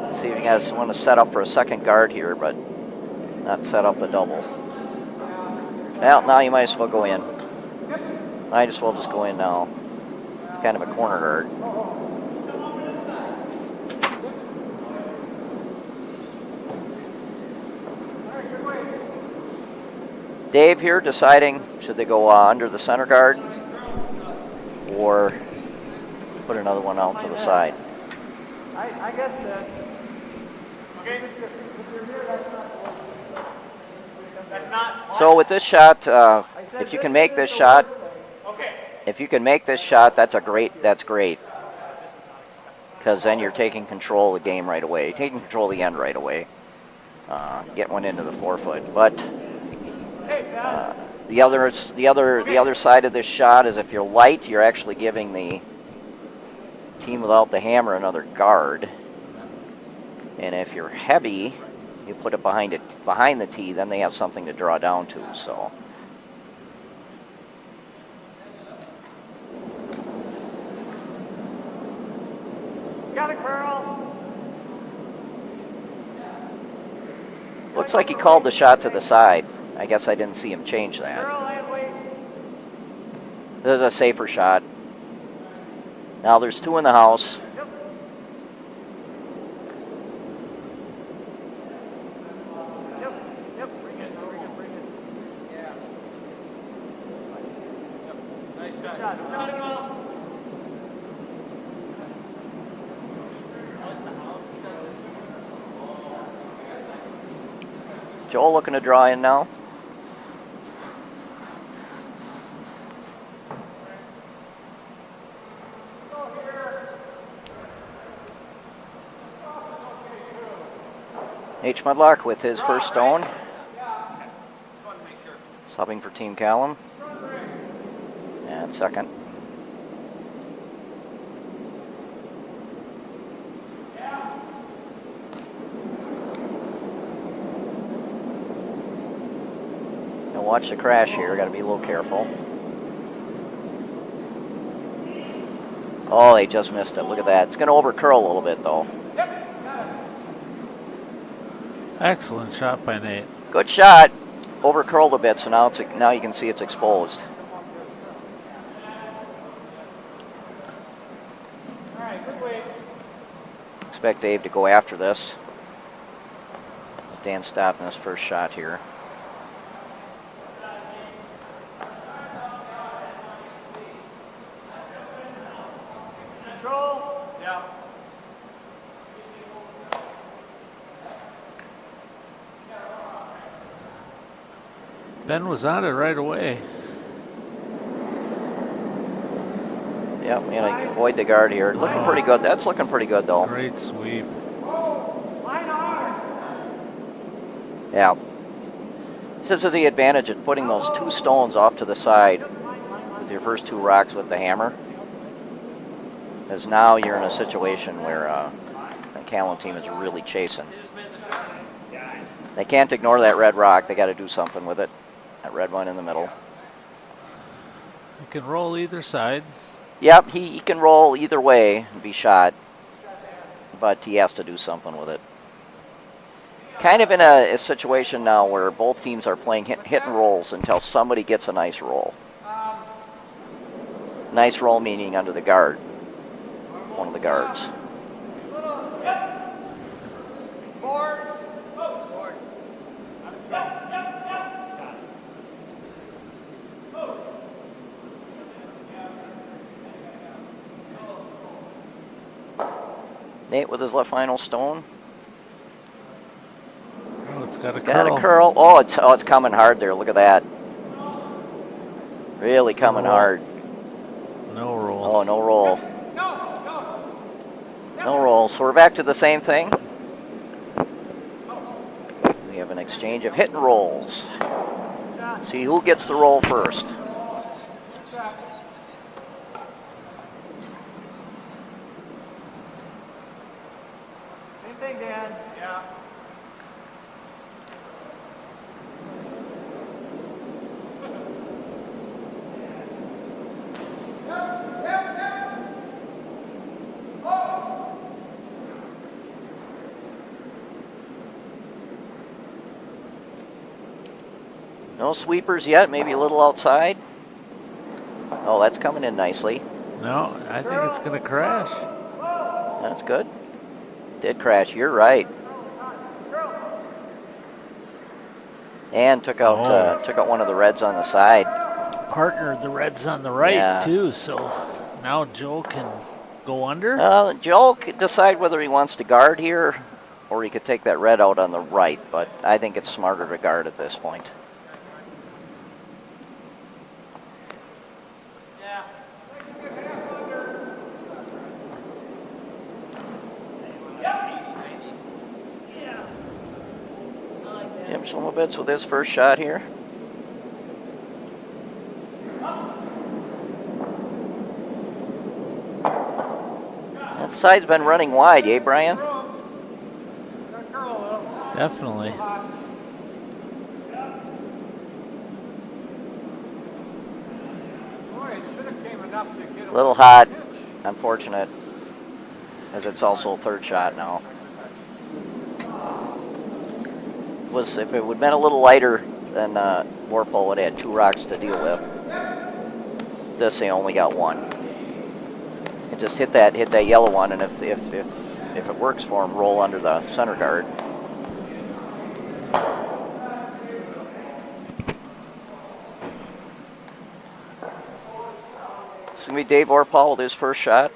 Let's see if you guys want to set up for a second guard here, but not set up the double. Well, now you might as well go in. Might as well just go in now. It's kind of a corner guard. Dave here deciding should they go under the center guard or put another one out to the side. I guess okay. That's not. So with this shot, if you can make this shot, that's great. Because then you're taking control of the game right away. You're taking control of the end right away. Get one into the 4-foot. But the other side of this shot is if you're light, you're actually giving the team without the hammer another guard. And if you're heavy, you put it behind the tee, then they have something to draw down to. So. Got it, Carl. Looks like he called the shot to the side. I guess I didn't see him change that. Carl, and wait. This is a safer shot. Now there's two in the house. Yep. Bring it. Yeah. Nice shot. Shot it well. Joel looking to draw in now. H. Mudlock with his first stone. Subbing for Team Caulum. And second. Now watch the crash here. Got to be a little careful. Oh, they just missed it. Look at that. It's going to over curl a little bit though. Excellent shot by Nate. Good shot. Over curled a bit, so now you can see it's exposed. All right, good wait. Expect Dave to go after this. Dan stopping his first shot here. Control. Yeah. Ben was on it right away. Yep, and I avoid the guard here. Looking pretty good. That's looking pretty good though. Great sweep. Line on. Yeah. This is the advantage of putting those two stones off to the side with your first two rocks with the hammer. Because now you're in a situation where The Caulum team is really chasing. They can't ignore that red rock. They got to do something with it. That red one in the middle. He can roll either side. Yep, he can roll either way and be shot, but he has to do something with it. Kind of in a situation now where both teams are playing hit and rolls until somebody gets a nice roll. Nice roll meaning under the guard, one of the guards. Nate with his left final stone. Oh, it's got a Got curl. a curl. Oh, it's coming hard there. Look at that. Really coming hard. No roll. Oh, no roll. No roll. So we're back to the same thing. We have an exchange of hit and rolls. See who gets the roll first. Same thing, Dan. Yeah. No sweepers yet, maybe a little outside. Oh, that's coming in nicely. No, I think it's going to crash. That's good. Did crash, you're right. And took out one of the reds on the side. Partnered the reds on the right, Yeah. too, so now Joe can go under. Joe could decide whether he wants to guard here or he could take that red out on the right, but I think it's smarter to guard at this point. Jim Schlimovitz with his first shot here. That side's been running wide, eh, Brian? Definitely. A little hot, unfortunate, as it's also third shot now. If it would have been a little lighter, then Vorpahl would have had 2 rocks to deal with. This they only got 1. And just hit that yellow one, and if it works for him, roll under the center guard. It's gonna be Dave Vorpahl with his first shot.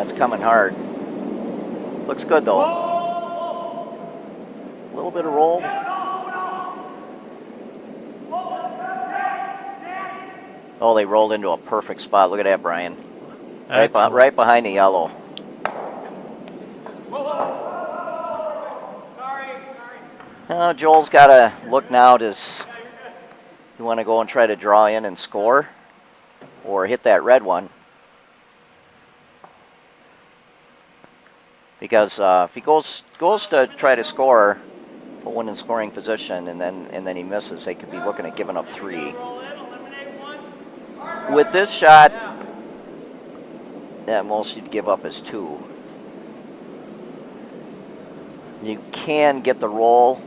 It's coming hard. Looks good though. A little bit of roll. Oh, they rolled into a perfect spot. Look at that, Brian. Right behind the yellow. Joel's got to look now. Does he want to go and try to draw in and score, or hit that red one? Because if he goes to try to score, put one in scoring position, and then he misses, they could be looking at giving up 3. With this shot, at most you'd give up is 2. You can get the roll.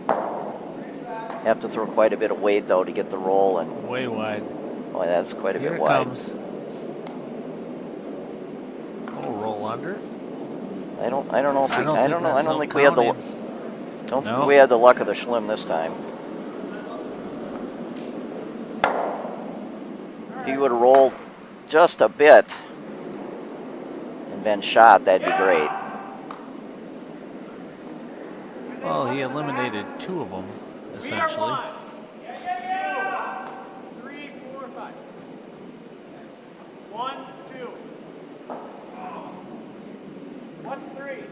Have to throw quite a bit of weight though to get the roll, and way wide. Oh, that's quite a Here bit it wide. comes. Oh, roll under. I don't know if we, I don't think we had the luck of the Schlim this time. If he would have rolled just a bit and been shot, that'd be great. Well, he eliminated 2 of them, essentially. 3, 4, 5. 1, 2. What's 3?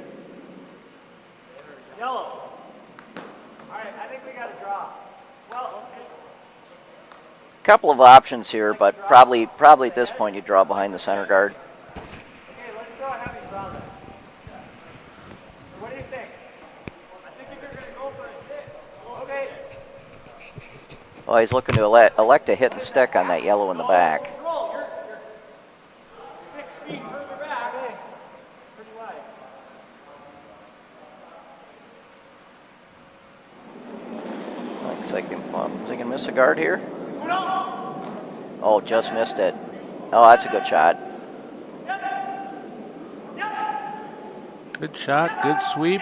Yellow. All right, I think we got a draw. Well, Couple of options here, but probably at this point you draw behind the center guard. okay, let's throw a heavy draw then. What do you think? I think if you're going to go for a hit. Okay. Well, he's looking to elect a hit and stick on that yellow in the back. Control. You're 6 feet further back. Okay. It's pretty wide. Looks like is he going to miss a guard here? Oh, just missed it. Oh, that's a good shot. Good shot, good sweep,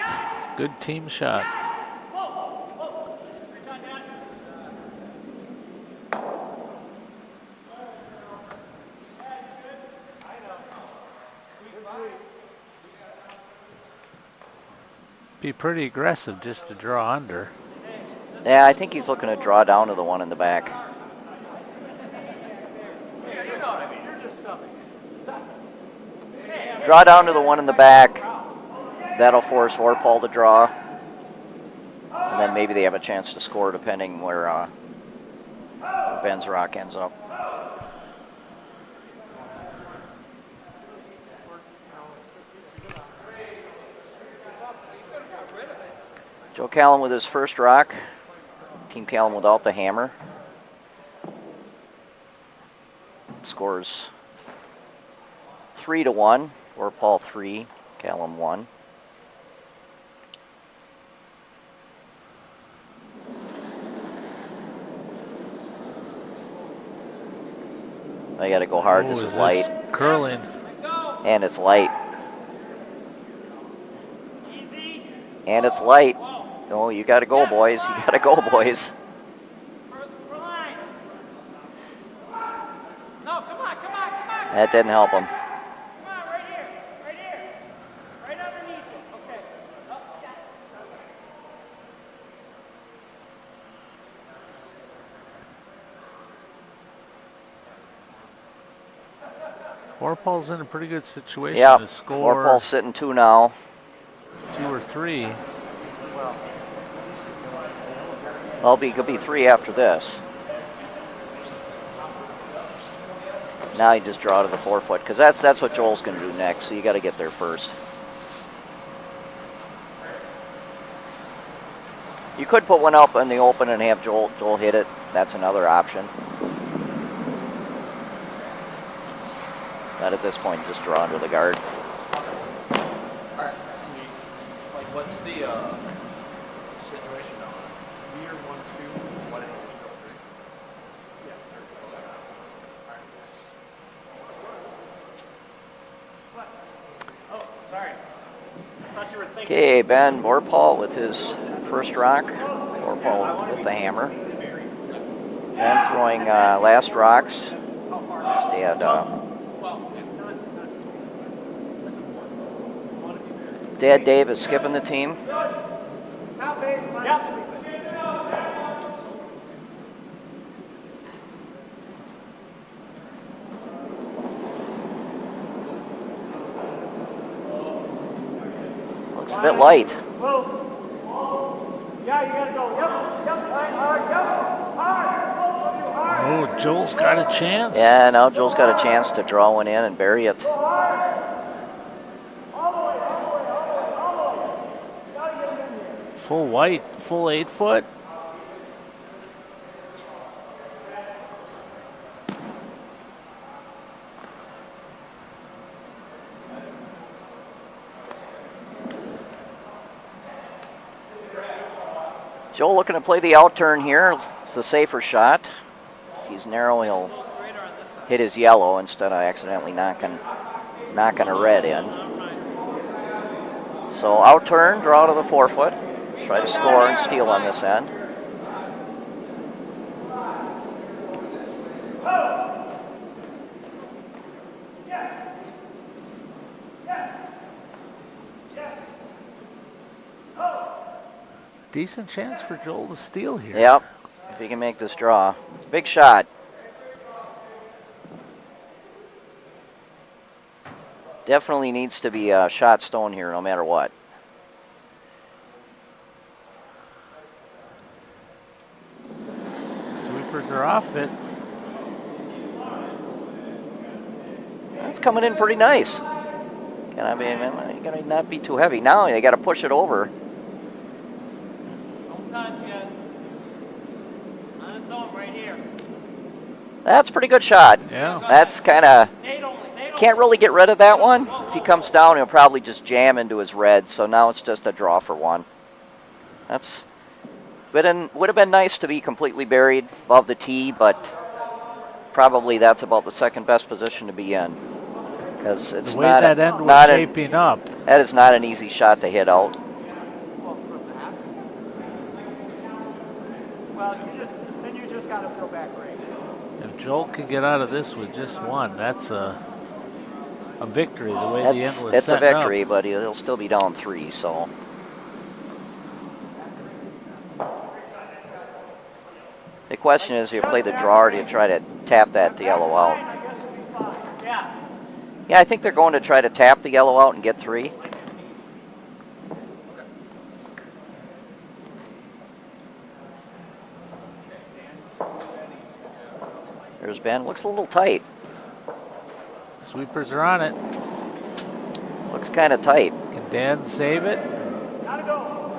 good team shot. Be pretty aggressive just to draw under. Yeah, I think he's looking to draw down to the one in the back. Draw down to the one in the back. That'll force Vorpahl to draw. And then maybe they have a chance to score depending where Ben's rock ends up. Joe Caulum with his first rock. Team Caulum without the hammer. Scores 3-1. Vorpahl 3, Caulum 1. I got to go hard. This is light. Curling. And it's light. And it's light. Oh, you got to go, boys. You got to go, boys. That didn't help him. Vorpahl's in a pretty good situation Yeah, to score. Vorpahl's sitting 2 now. 2 or 3. Well, could be 3 after this. Now you just draw to the 4-foot, because that's what Joel's going to do next, so you got to get there first. You could put one up in the open and have Joel hit it. That's another option. But at this point, just draw under the guard. Alright, like what's the situation now? We are 1-2. What did you go 3? Yeah, 3. Oh, sorry. I thought you were thinking. Okay, Ben Vorpahl with his first rock. Vorpahl with the hammer. Ben throwing last rocks. His dad, Dad Dave is skipping the team. Looks a bit light. Yeah, you gotta go. Oh, Joel's got a chance. Yeah, now Joel's got a chance to draw one in and bury it. Full white, full 8-foot. Joel looking to play the out turn here. It's the safer shot. If he's narrow, he'll hit his yellow instead of accidentally knocking a red in. So out turn, draw to the 4-foot. Try to score and steal on this end. Decent chance for Joel to steal here. Yep, if he can make this draw. Big shot. Definitely needs to be shot stone here no matter what. Sweepers are off it. That's coming in pretty nice. Can I be? You gotta not be too heavy. Now they got to push it over. Don't touch yet. On its own right here. That's a pretty good shot. Yeah. That's kind of. They don't. Can't really get rid of that one. If he comes down, he'll probably just jam into his red. So now it's just a draw for one. That's. Would have been nice to be completely buried above the tee, but probably that's about the second best position to be in. Because it's the way not that end was shaping up. That is not an easy shot to hit out. Well, you just got to throw back right. If Joel can get out of this with just one, that's a victory. The way the end was It's a set victory, up. but he'll still be down 3. So. The question is, do you play the draw or do you try to tap that to yellow out? Yeah, I think they're going to try to tap the yellow out and get 3. There's Ben. Looks a little tight. Sweepers are on it. Looks kind of tight. Can Dan save it? Gotta go.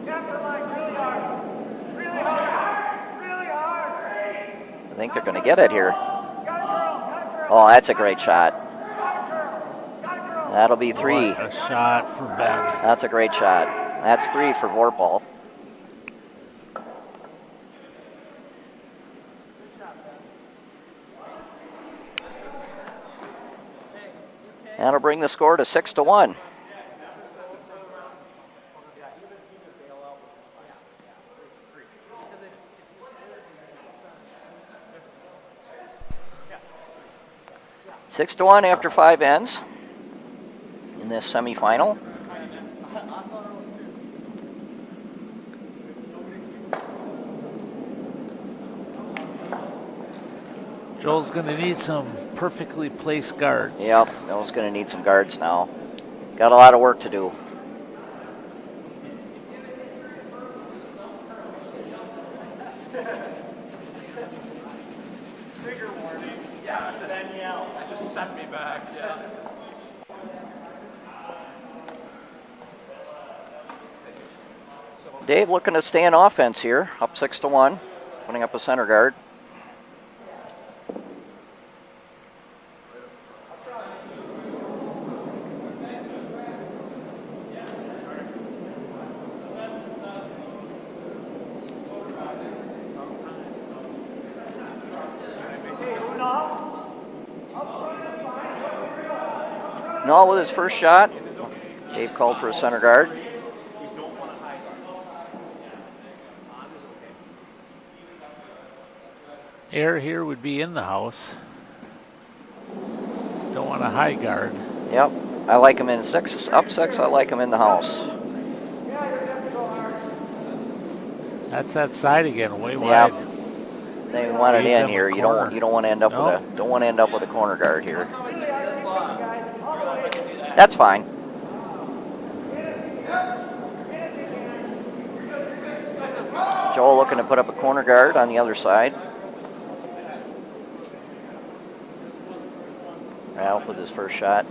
Get the line really hard. Really hard. Really hard. I think they're going to get it here. Got it, girl. Oh, that's a great shot. Got it, girl. Got it, girl. That'll be 3. What a shot for Ben. That's a great shot. That's 3 for Vorpahl. That'll bring the score to 6-1. Six to 1 after 5 ends in this semifinal. Joel's going to need some perfectly placed guards. Yep, Joel's going to need some guards now. Got a lot of work to do. Trigger warning. Yeah, Danielle. Just sent me back. Yeah. Dave looking to stay on offense here, up 6-1, putting up a center guard. No, with his first shot, Dave called for a center guard. Air here would be in the house. Don't want a high guard. Yep, I like him in 6. Up 6, I like him in the house. That's that side again, way Yep. wide. They want it Leave in them here. a You corner. don't want to end up Nope. with a corner guard here. That's fine. Joel looking to put up a corner guard on the other side. Ralph with his first shot.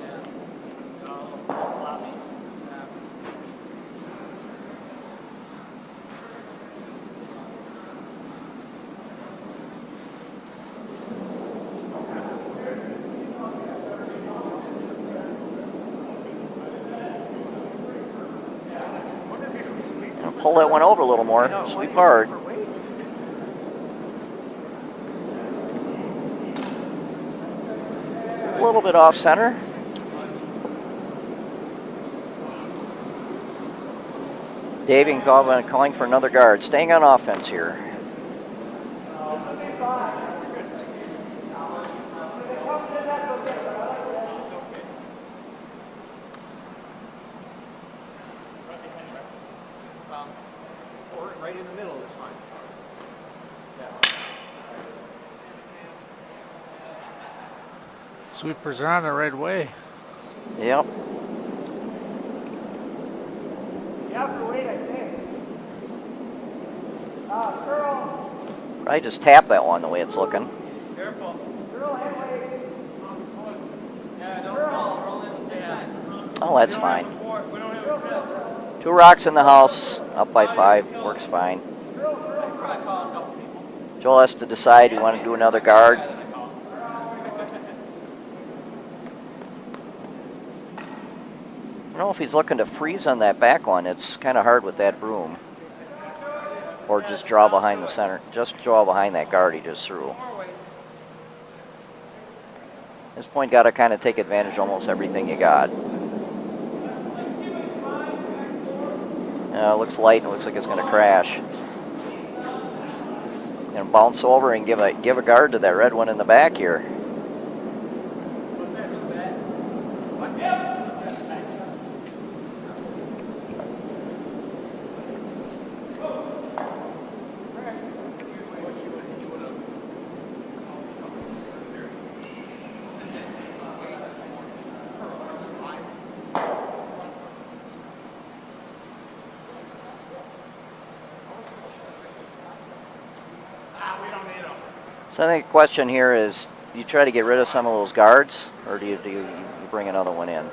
Pull that one over a little more. Sweep hard. A little bit off center. Dave and Caulum calling for another guard. Staying on offense here. Or right in the middle is fine. Sweepers are on it right away. Yep. You have to wait, I think. Girl. Probably just tap that one the way it's looking. Careful. Girl, headway. Yeah, don't fall. We're only on the side. Oh, that's fine. We don't have a trip. 2 rocks in the house, up by 5, works fine. Probably call a couple people. Joel has to decide, you want to do another guard? I don't know if he's looking to freeze on that back one. It's kind of hard with that broom. Or just draw behind the center. Just draw behind that guard he just threw. At this point, got to kind of take advantage of almost everything you got. It looks light and it looks like it's going to crash. Going to bounce over and give a guard to that red one in the back here. So I think the question here is, do you try to get rid of some of those guards, or do you bring another one in?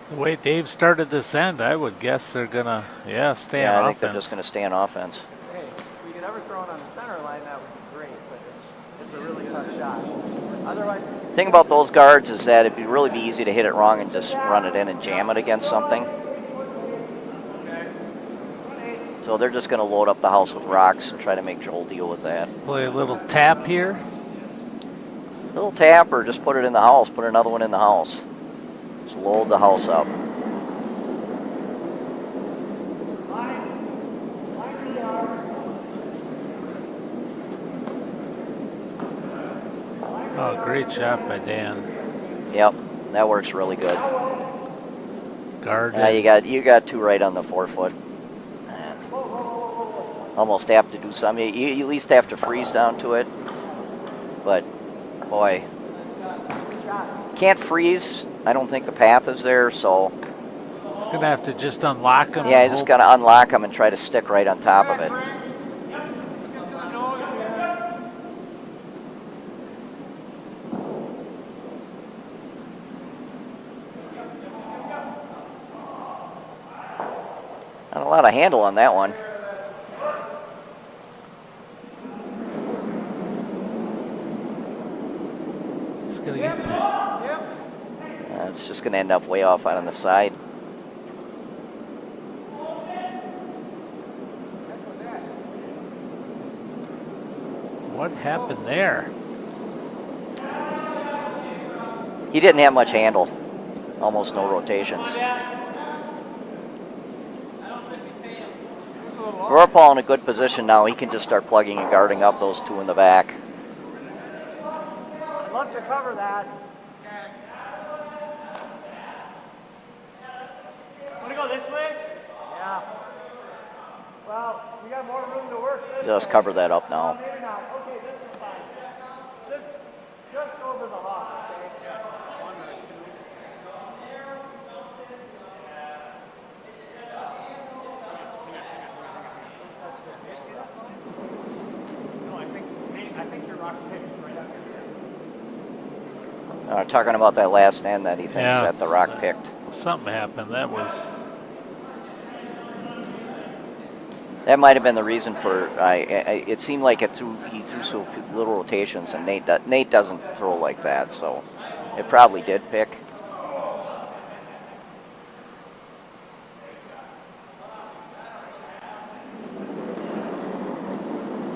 The way Dave started this end, I would guess they're gonna, stay on I offense. think they're just going to stay on offense. Hey, if you could ever throw it on the center line, that would be great, but it's a really tough shot. Otherwise, The thing about those guards is that it'd really be easy to hit it wrong and just run it in and jam it against something. So they're just going to load up the house with rocks and try to make Joel deal with that. Play a little tap here. A little tap, or just put it in the house, put another one in the house. Just load the house up. Oh, great shot by Dan. Yep, that works really good. Guarded. Now you got 2 right on the 4-foot. Almost have to do something. You at least have to freeze down to it. But boy, can't freeze. I don't think the path is there, so It's gonna have to just unlock him. yeah, you just gotta unlock them and try to stick right on top of it. Not a lot of handle on that one. It's gonna get the, It's just gonna end up way off out on the side. what happened there? He didn't have much handle. Almost no rotations. Vorpahl in a good position now. He can just start plugging and guarding up those 2 in the back. I'd love to cover that. Want to go this way? Yeah. Well, we got more room to work. Just cover that up now. Maybe not. Okay, this is fine. Just over the hawk, okay? 1 or 2. You see that? No, I think your rock pick is right up here. Talking about that last end that he thinks Yeah. that the rock picked. Something happened. That was. That might have been the reason for. It seemed like he threw so few little rotations, and Nate doesn't throw like that, so it probably did pick.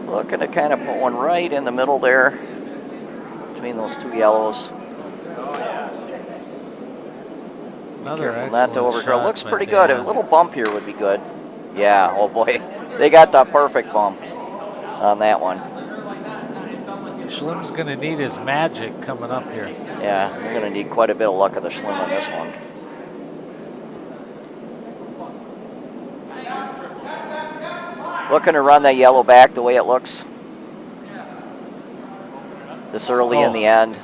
Looking to kind of put one right in the middle there, between those 2 yellows. Another Careful not to excellent overcurl. shot Looks by pretty good. A Dan. little bump here would be good. Yeah, oh boy. They got the perfect bump on that one. Schlimm's gonna need his magic coming up here. Yeah, we're going to need quite a bit of luck of the Schlimm on this one. Looking to run that yellow back the way it looks. this early in the end.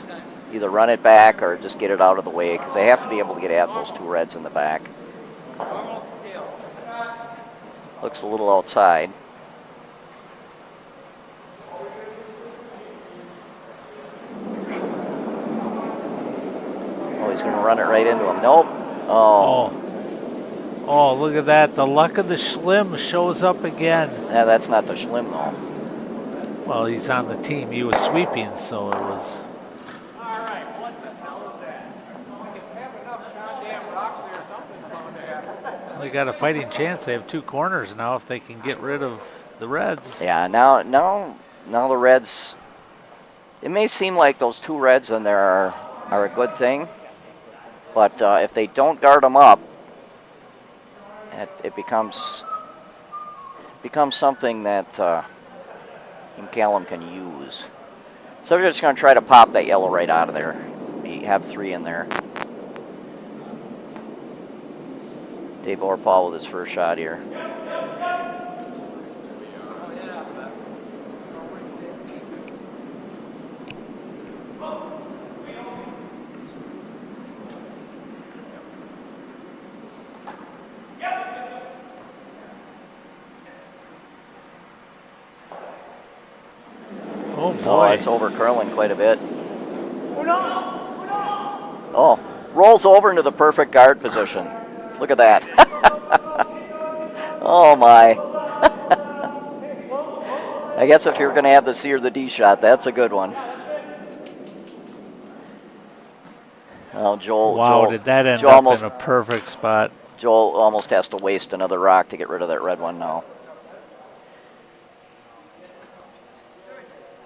Either run it back or just get it out of the way, because they have to be able to get at those two reds in the back. Looks a little outside. Oh, he's going to run it right into him. Nope. Oh. Oh, look at that. The luck of the Schlim shows up again. Yeah, that's not the Schlim, though. Well, he's on the team. He was sweeping, so it was... All right, what the hell is that? We can have enough goddamn rocks there or something about that. They got a fighting chance. They have two corners now if they can get rid of the Reds. Yeah, now the Reds... It may seem like those two Reds in there are a good thing, but if they don't guard them up, it becomes something that Caulum can use. So we're just going to try to pop that yellow right out of there. We have 3 in there. Dave Vorpahl with his first shot here. Oh, boy. Oh, it's over curling quite a bit. Oh, rolls over into the perfect guard position. Look at that. Oh, my. I guess if you're going to have the C or the D shot, that's a good one. Oh, Joel, did that end Joel up almost, in a perfect spot? Joel almost has to waste another rock to get rid of that red one now.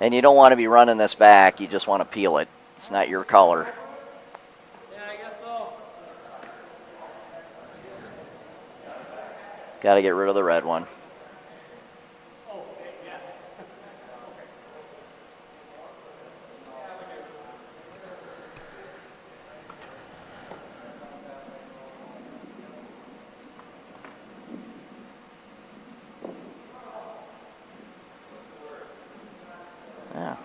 And you don't want to be running this back. You just want to peel it. It's not your color. Yeah, I guess so. Got to get rid of the red one. Oh, yes. Yeah.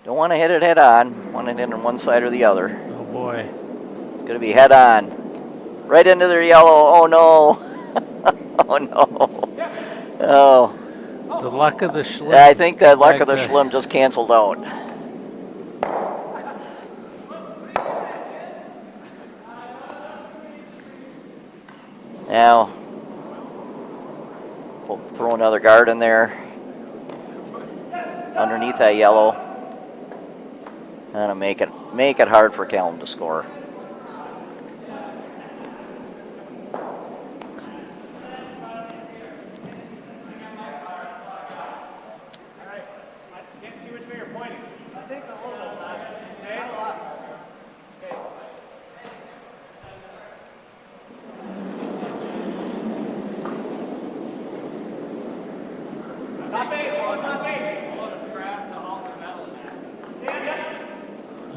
Don't want to hit it head on. Want it in on one side or the other. Oh, boy. It's going to be head on. Right into their yellow. Oh, no. Oh, no. Oh. The luck of the Schlim. Yeah, I think that luck of the Schlim just canceled out. Now, we'll throw another guard in there underneath that yellow and make it hard for Caulum to score.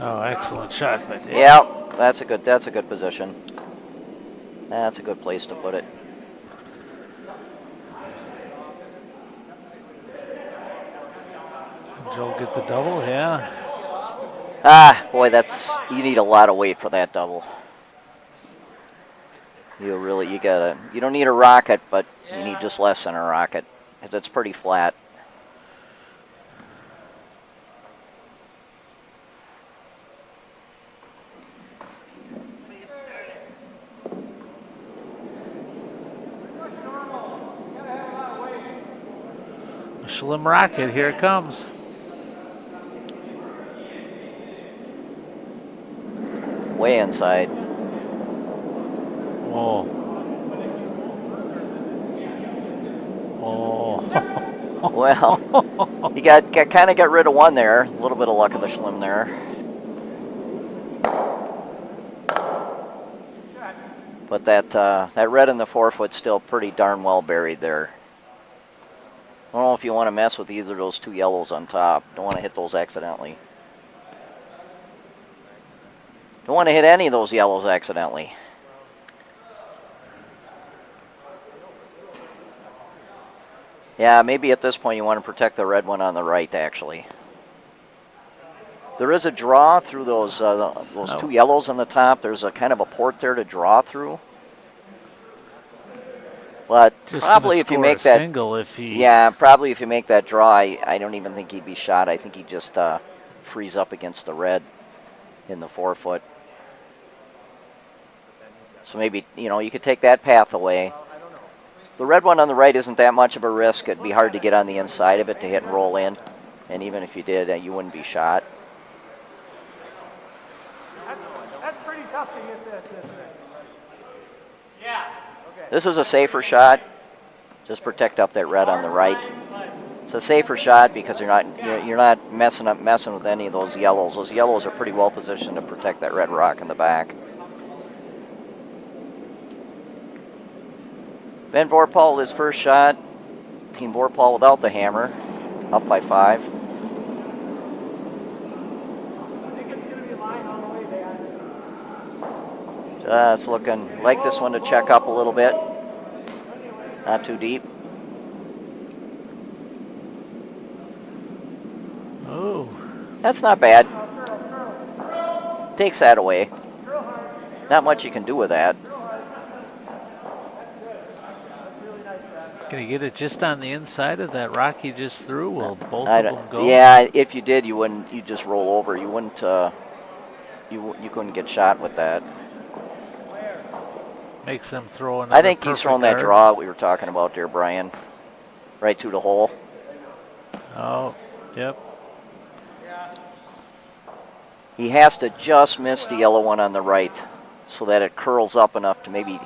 Oh, excellent shot by Dave. Yeah, that's a good position. That's a good place to put it. Joel get the double, yeah. Ah, boy, you need a lot of weight for that double. You don't need a rocket, but you need just less than a rocket, because it's pretty flat. Schlim rocket, here it comes. Way inside. Oh. Oh. Well, you kind of got rid of one there. A little bit of luck of the Schlim there. But that red in the 4-foot's still pretty darn well buried there. I don't know if you want to mess with either of those two yellows on top. Don't want to hit those accidentally. Don't want to hit any of those yellows accidentally. Yeah, maybe at this point you want to protect the red one on the right, actually. There is a draw through those two yellows on the top. There's a kind of a port there to draw through. But Just probably if you make that single, if he probably if you make that draw, I don't even think he'd be shot. I think he'd just freeze up against the red in the 4-foot. So maybe you could take that path away. The red one on the right isn't that much of a risk. It'd be hard to get on the inside of it to hit and roll in, and even if you did, you wouldn't be shot. That's pretty tough to hit this, isn't it? Yeah. Okay. This is a safer shot. Just protect up that red on the right. It's a safer shot because you're not messing with any of those yellows. Those yellows are pretty well positioned to protect that red rock in the back. Ben Vorpahl, his first shot. Team Vorpahl without the hammer, up by 5. I think it's going to be line all the way down. It's looking like this one to check up a little bit. Not too deep. Oh. That's not bad. Takes that away. Not much you can do with that. Can you get it just on the inside of that rock he just threw? Will both of them go? Yeah, if you did, you'd just roll over. You wouldn't. You couldn't get shot with that. Makes them throw another. I think he's throwing that dart. draw we were talking about there, Brian. Right through the hole. Oh, yep. He has to just miss the yellow one on the right so that it curls up enough to maybe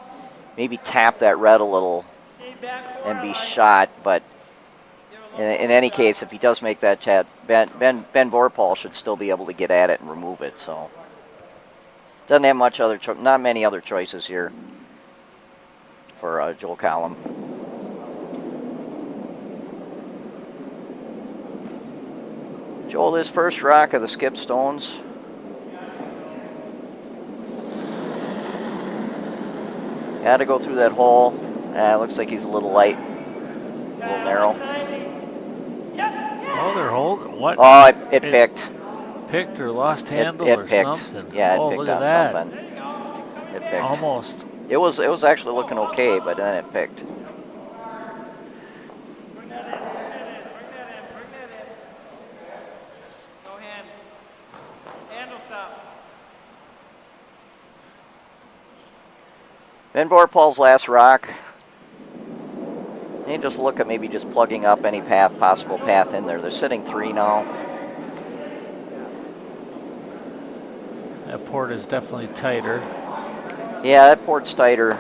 tap that red a little and be shot. But in any case, if he does make that chat, Ben Vorpahl should still be able to get at it and remove it. So doesn't have much not many other choices here for Joel Caulum. Joel, his first rock of the skip stones. Had to go through that hole. It looks like he's a little light, a little narrow. Oh, they're holding. What? Oh, it picked. Picked or lost handle It or picked. something. Yeah, it oh, picked look on at that. something. It picked. Almost. It was actually looking okay, but then it picked. Bring that in. Go hand. Handle stop. Ben Vorpahl's last rock. You just look at maybe just plugging up any possible path in there. They're sitting 3 now. That port is definitely tighter. Yeah, that port's tighter.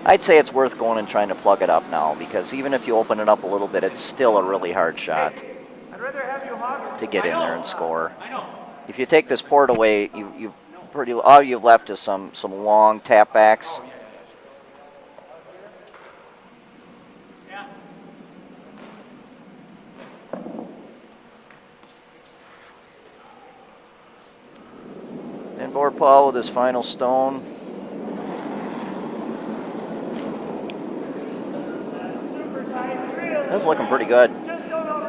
I'd say it's worth going and trying to plug it up now because even if you open it up a little bit, it's still a really hard shot I'd rather have you hog it. to get in there and score. I know. If you take this port away, all you've left is some long tap backs. Yeah. And Vorpahl with his final stone. That's looking pretty good.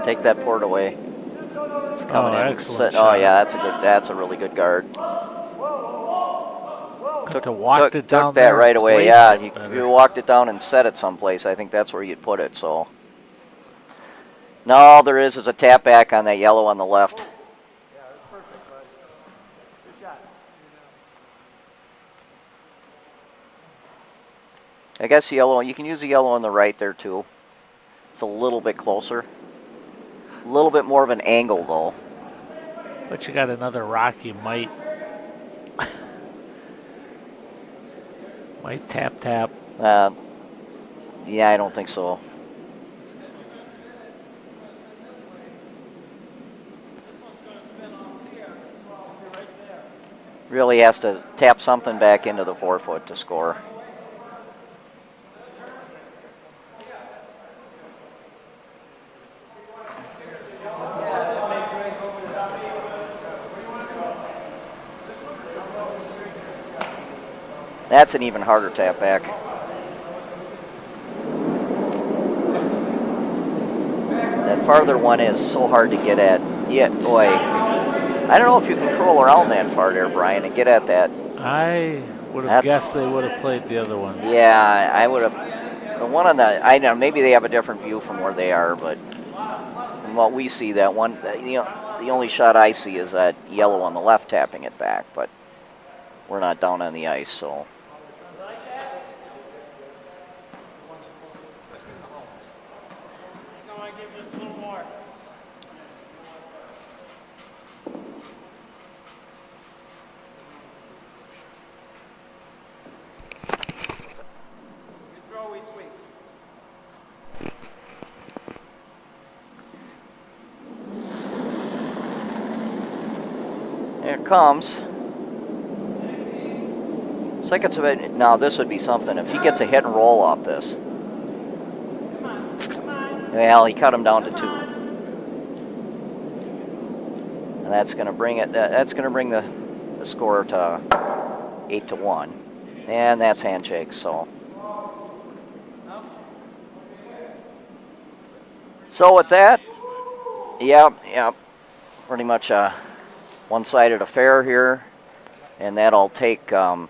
Take that port away. It's coming in. Excellent Oh shot. yeah, that's a really good guard. To walk it down took that there right and away. place Yeah, it you better. walked it down and set it someplace. I think that's where you'd put it. So no, there is a tap back on that yellow on the left. Yeah, that's perfect, bud. Good shot. I guess yellow. You can use the yellow on the right there too. It's a little bit closer. A little bit more of an angle though. But you got another rock you might tap. Yeah, I don't think so. Really has to tap something back into the 4-foot to score. That's an even harder tap back. farther one is so hard to get at. Yeah, boy. I don't know if you can curl around that far there, Brian, and get at that. I would have guessed they would have played the other one. Yeah, I would have. The one on the, I know, maybe they have a different view from where they are, but from what we see, that one, the only shot I see is that yellow on the left tapping it back, but we're not down on the ice, so. Here it comes. It's like it's a bit, now this would be something. If he gets a hit and roll off this. Well, he cut him down to 2. And that's going to bring it, that's going to bring the score to 8-1. And that's handshakes, so. So with that, yep, pretty much a one-sided affair here, and that'll take Team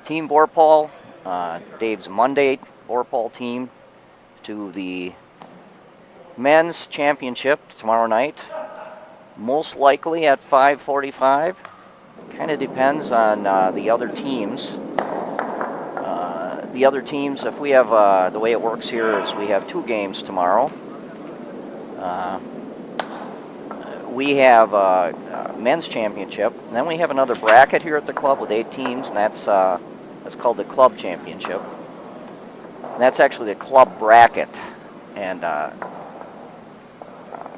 Vorpahl, Dave's Monday Vorpahl team, to the men's championship tomorrow night, most likely at 5:45. Kind of depends on the other teams. The other teams, if we have, the way it works here is we have 2 games tomorrow. We have a men's championship, and then we have another bracket here at the club with 8 teams, and that's called the club championship. And that's actually the club bracket, and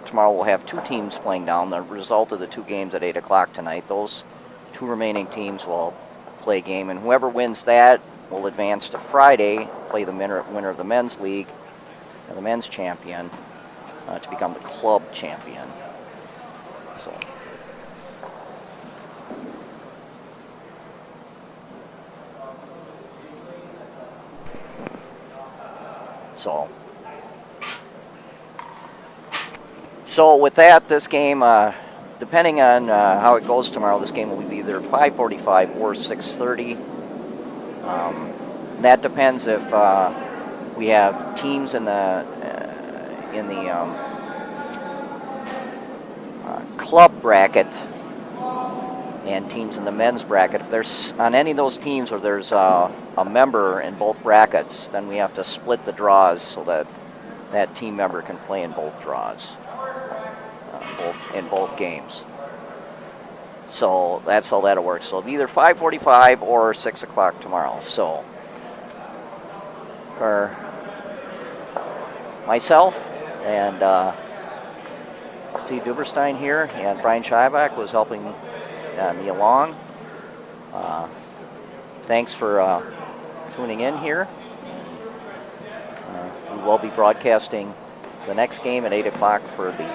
tomorrow we'll have 2 teams playing down. The result of the 2 games at 8 o'clock tonight. Those 2 remaining teams will play a game, and whoever wins that will advance to Friday, play the winner of the men's league, the men's champion, to become the club champion. So with that, this game, depending on how it goes tomorrow, this game will be either 5:45 or 6:30. That depends if we have teams in the club bracket and teams in the men's bracket. If there's on any of those teams where there's a member in both brackets, then we have to split the draws so that that team member can play in both draws, in both games. So that's how that'll work. So it'll be either 5:45 or 6 o'clock tomorrow. So for myself and Steve Duberstein here, and Brian Scheibach was helping me along. Thanks for tuning in here. We will be broadcasting the next game at 8 o'clock for the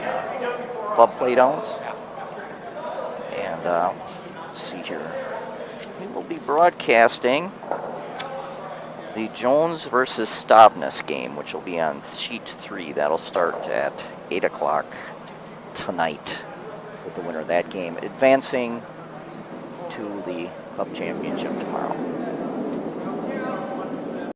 club playdowns. And let's see here. We will be broadcasting the Jones versus Stavnes game, which will be on sheet 3. That'll start at 8 o'clock tonight with the winner of that game advancing to the club championship tomorrow.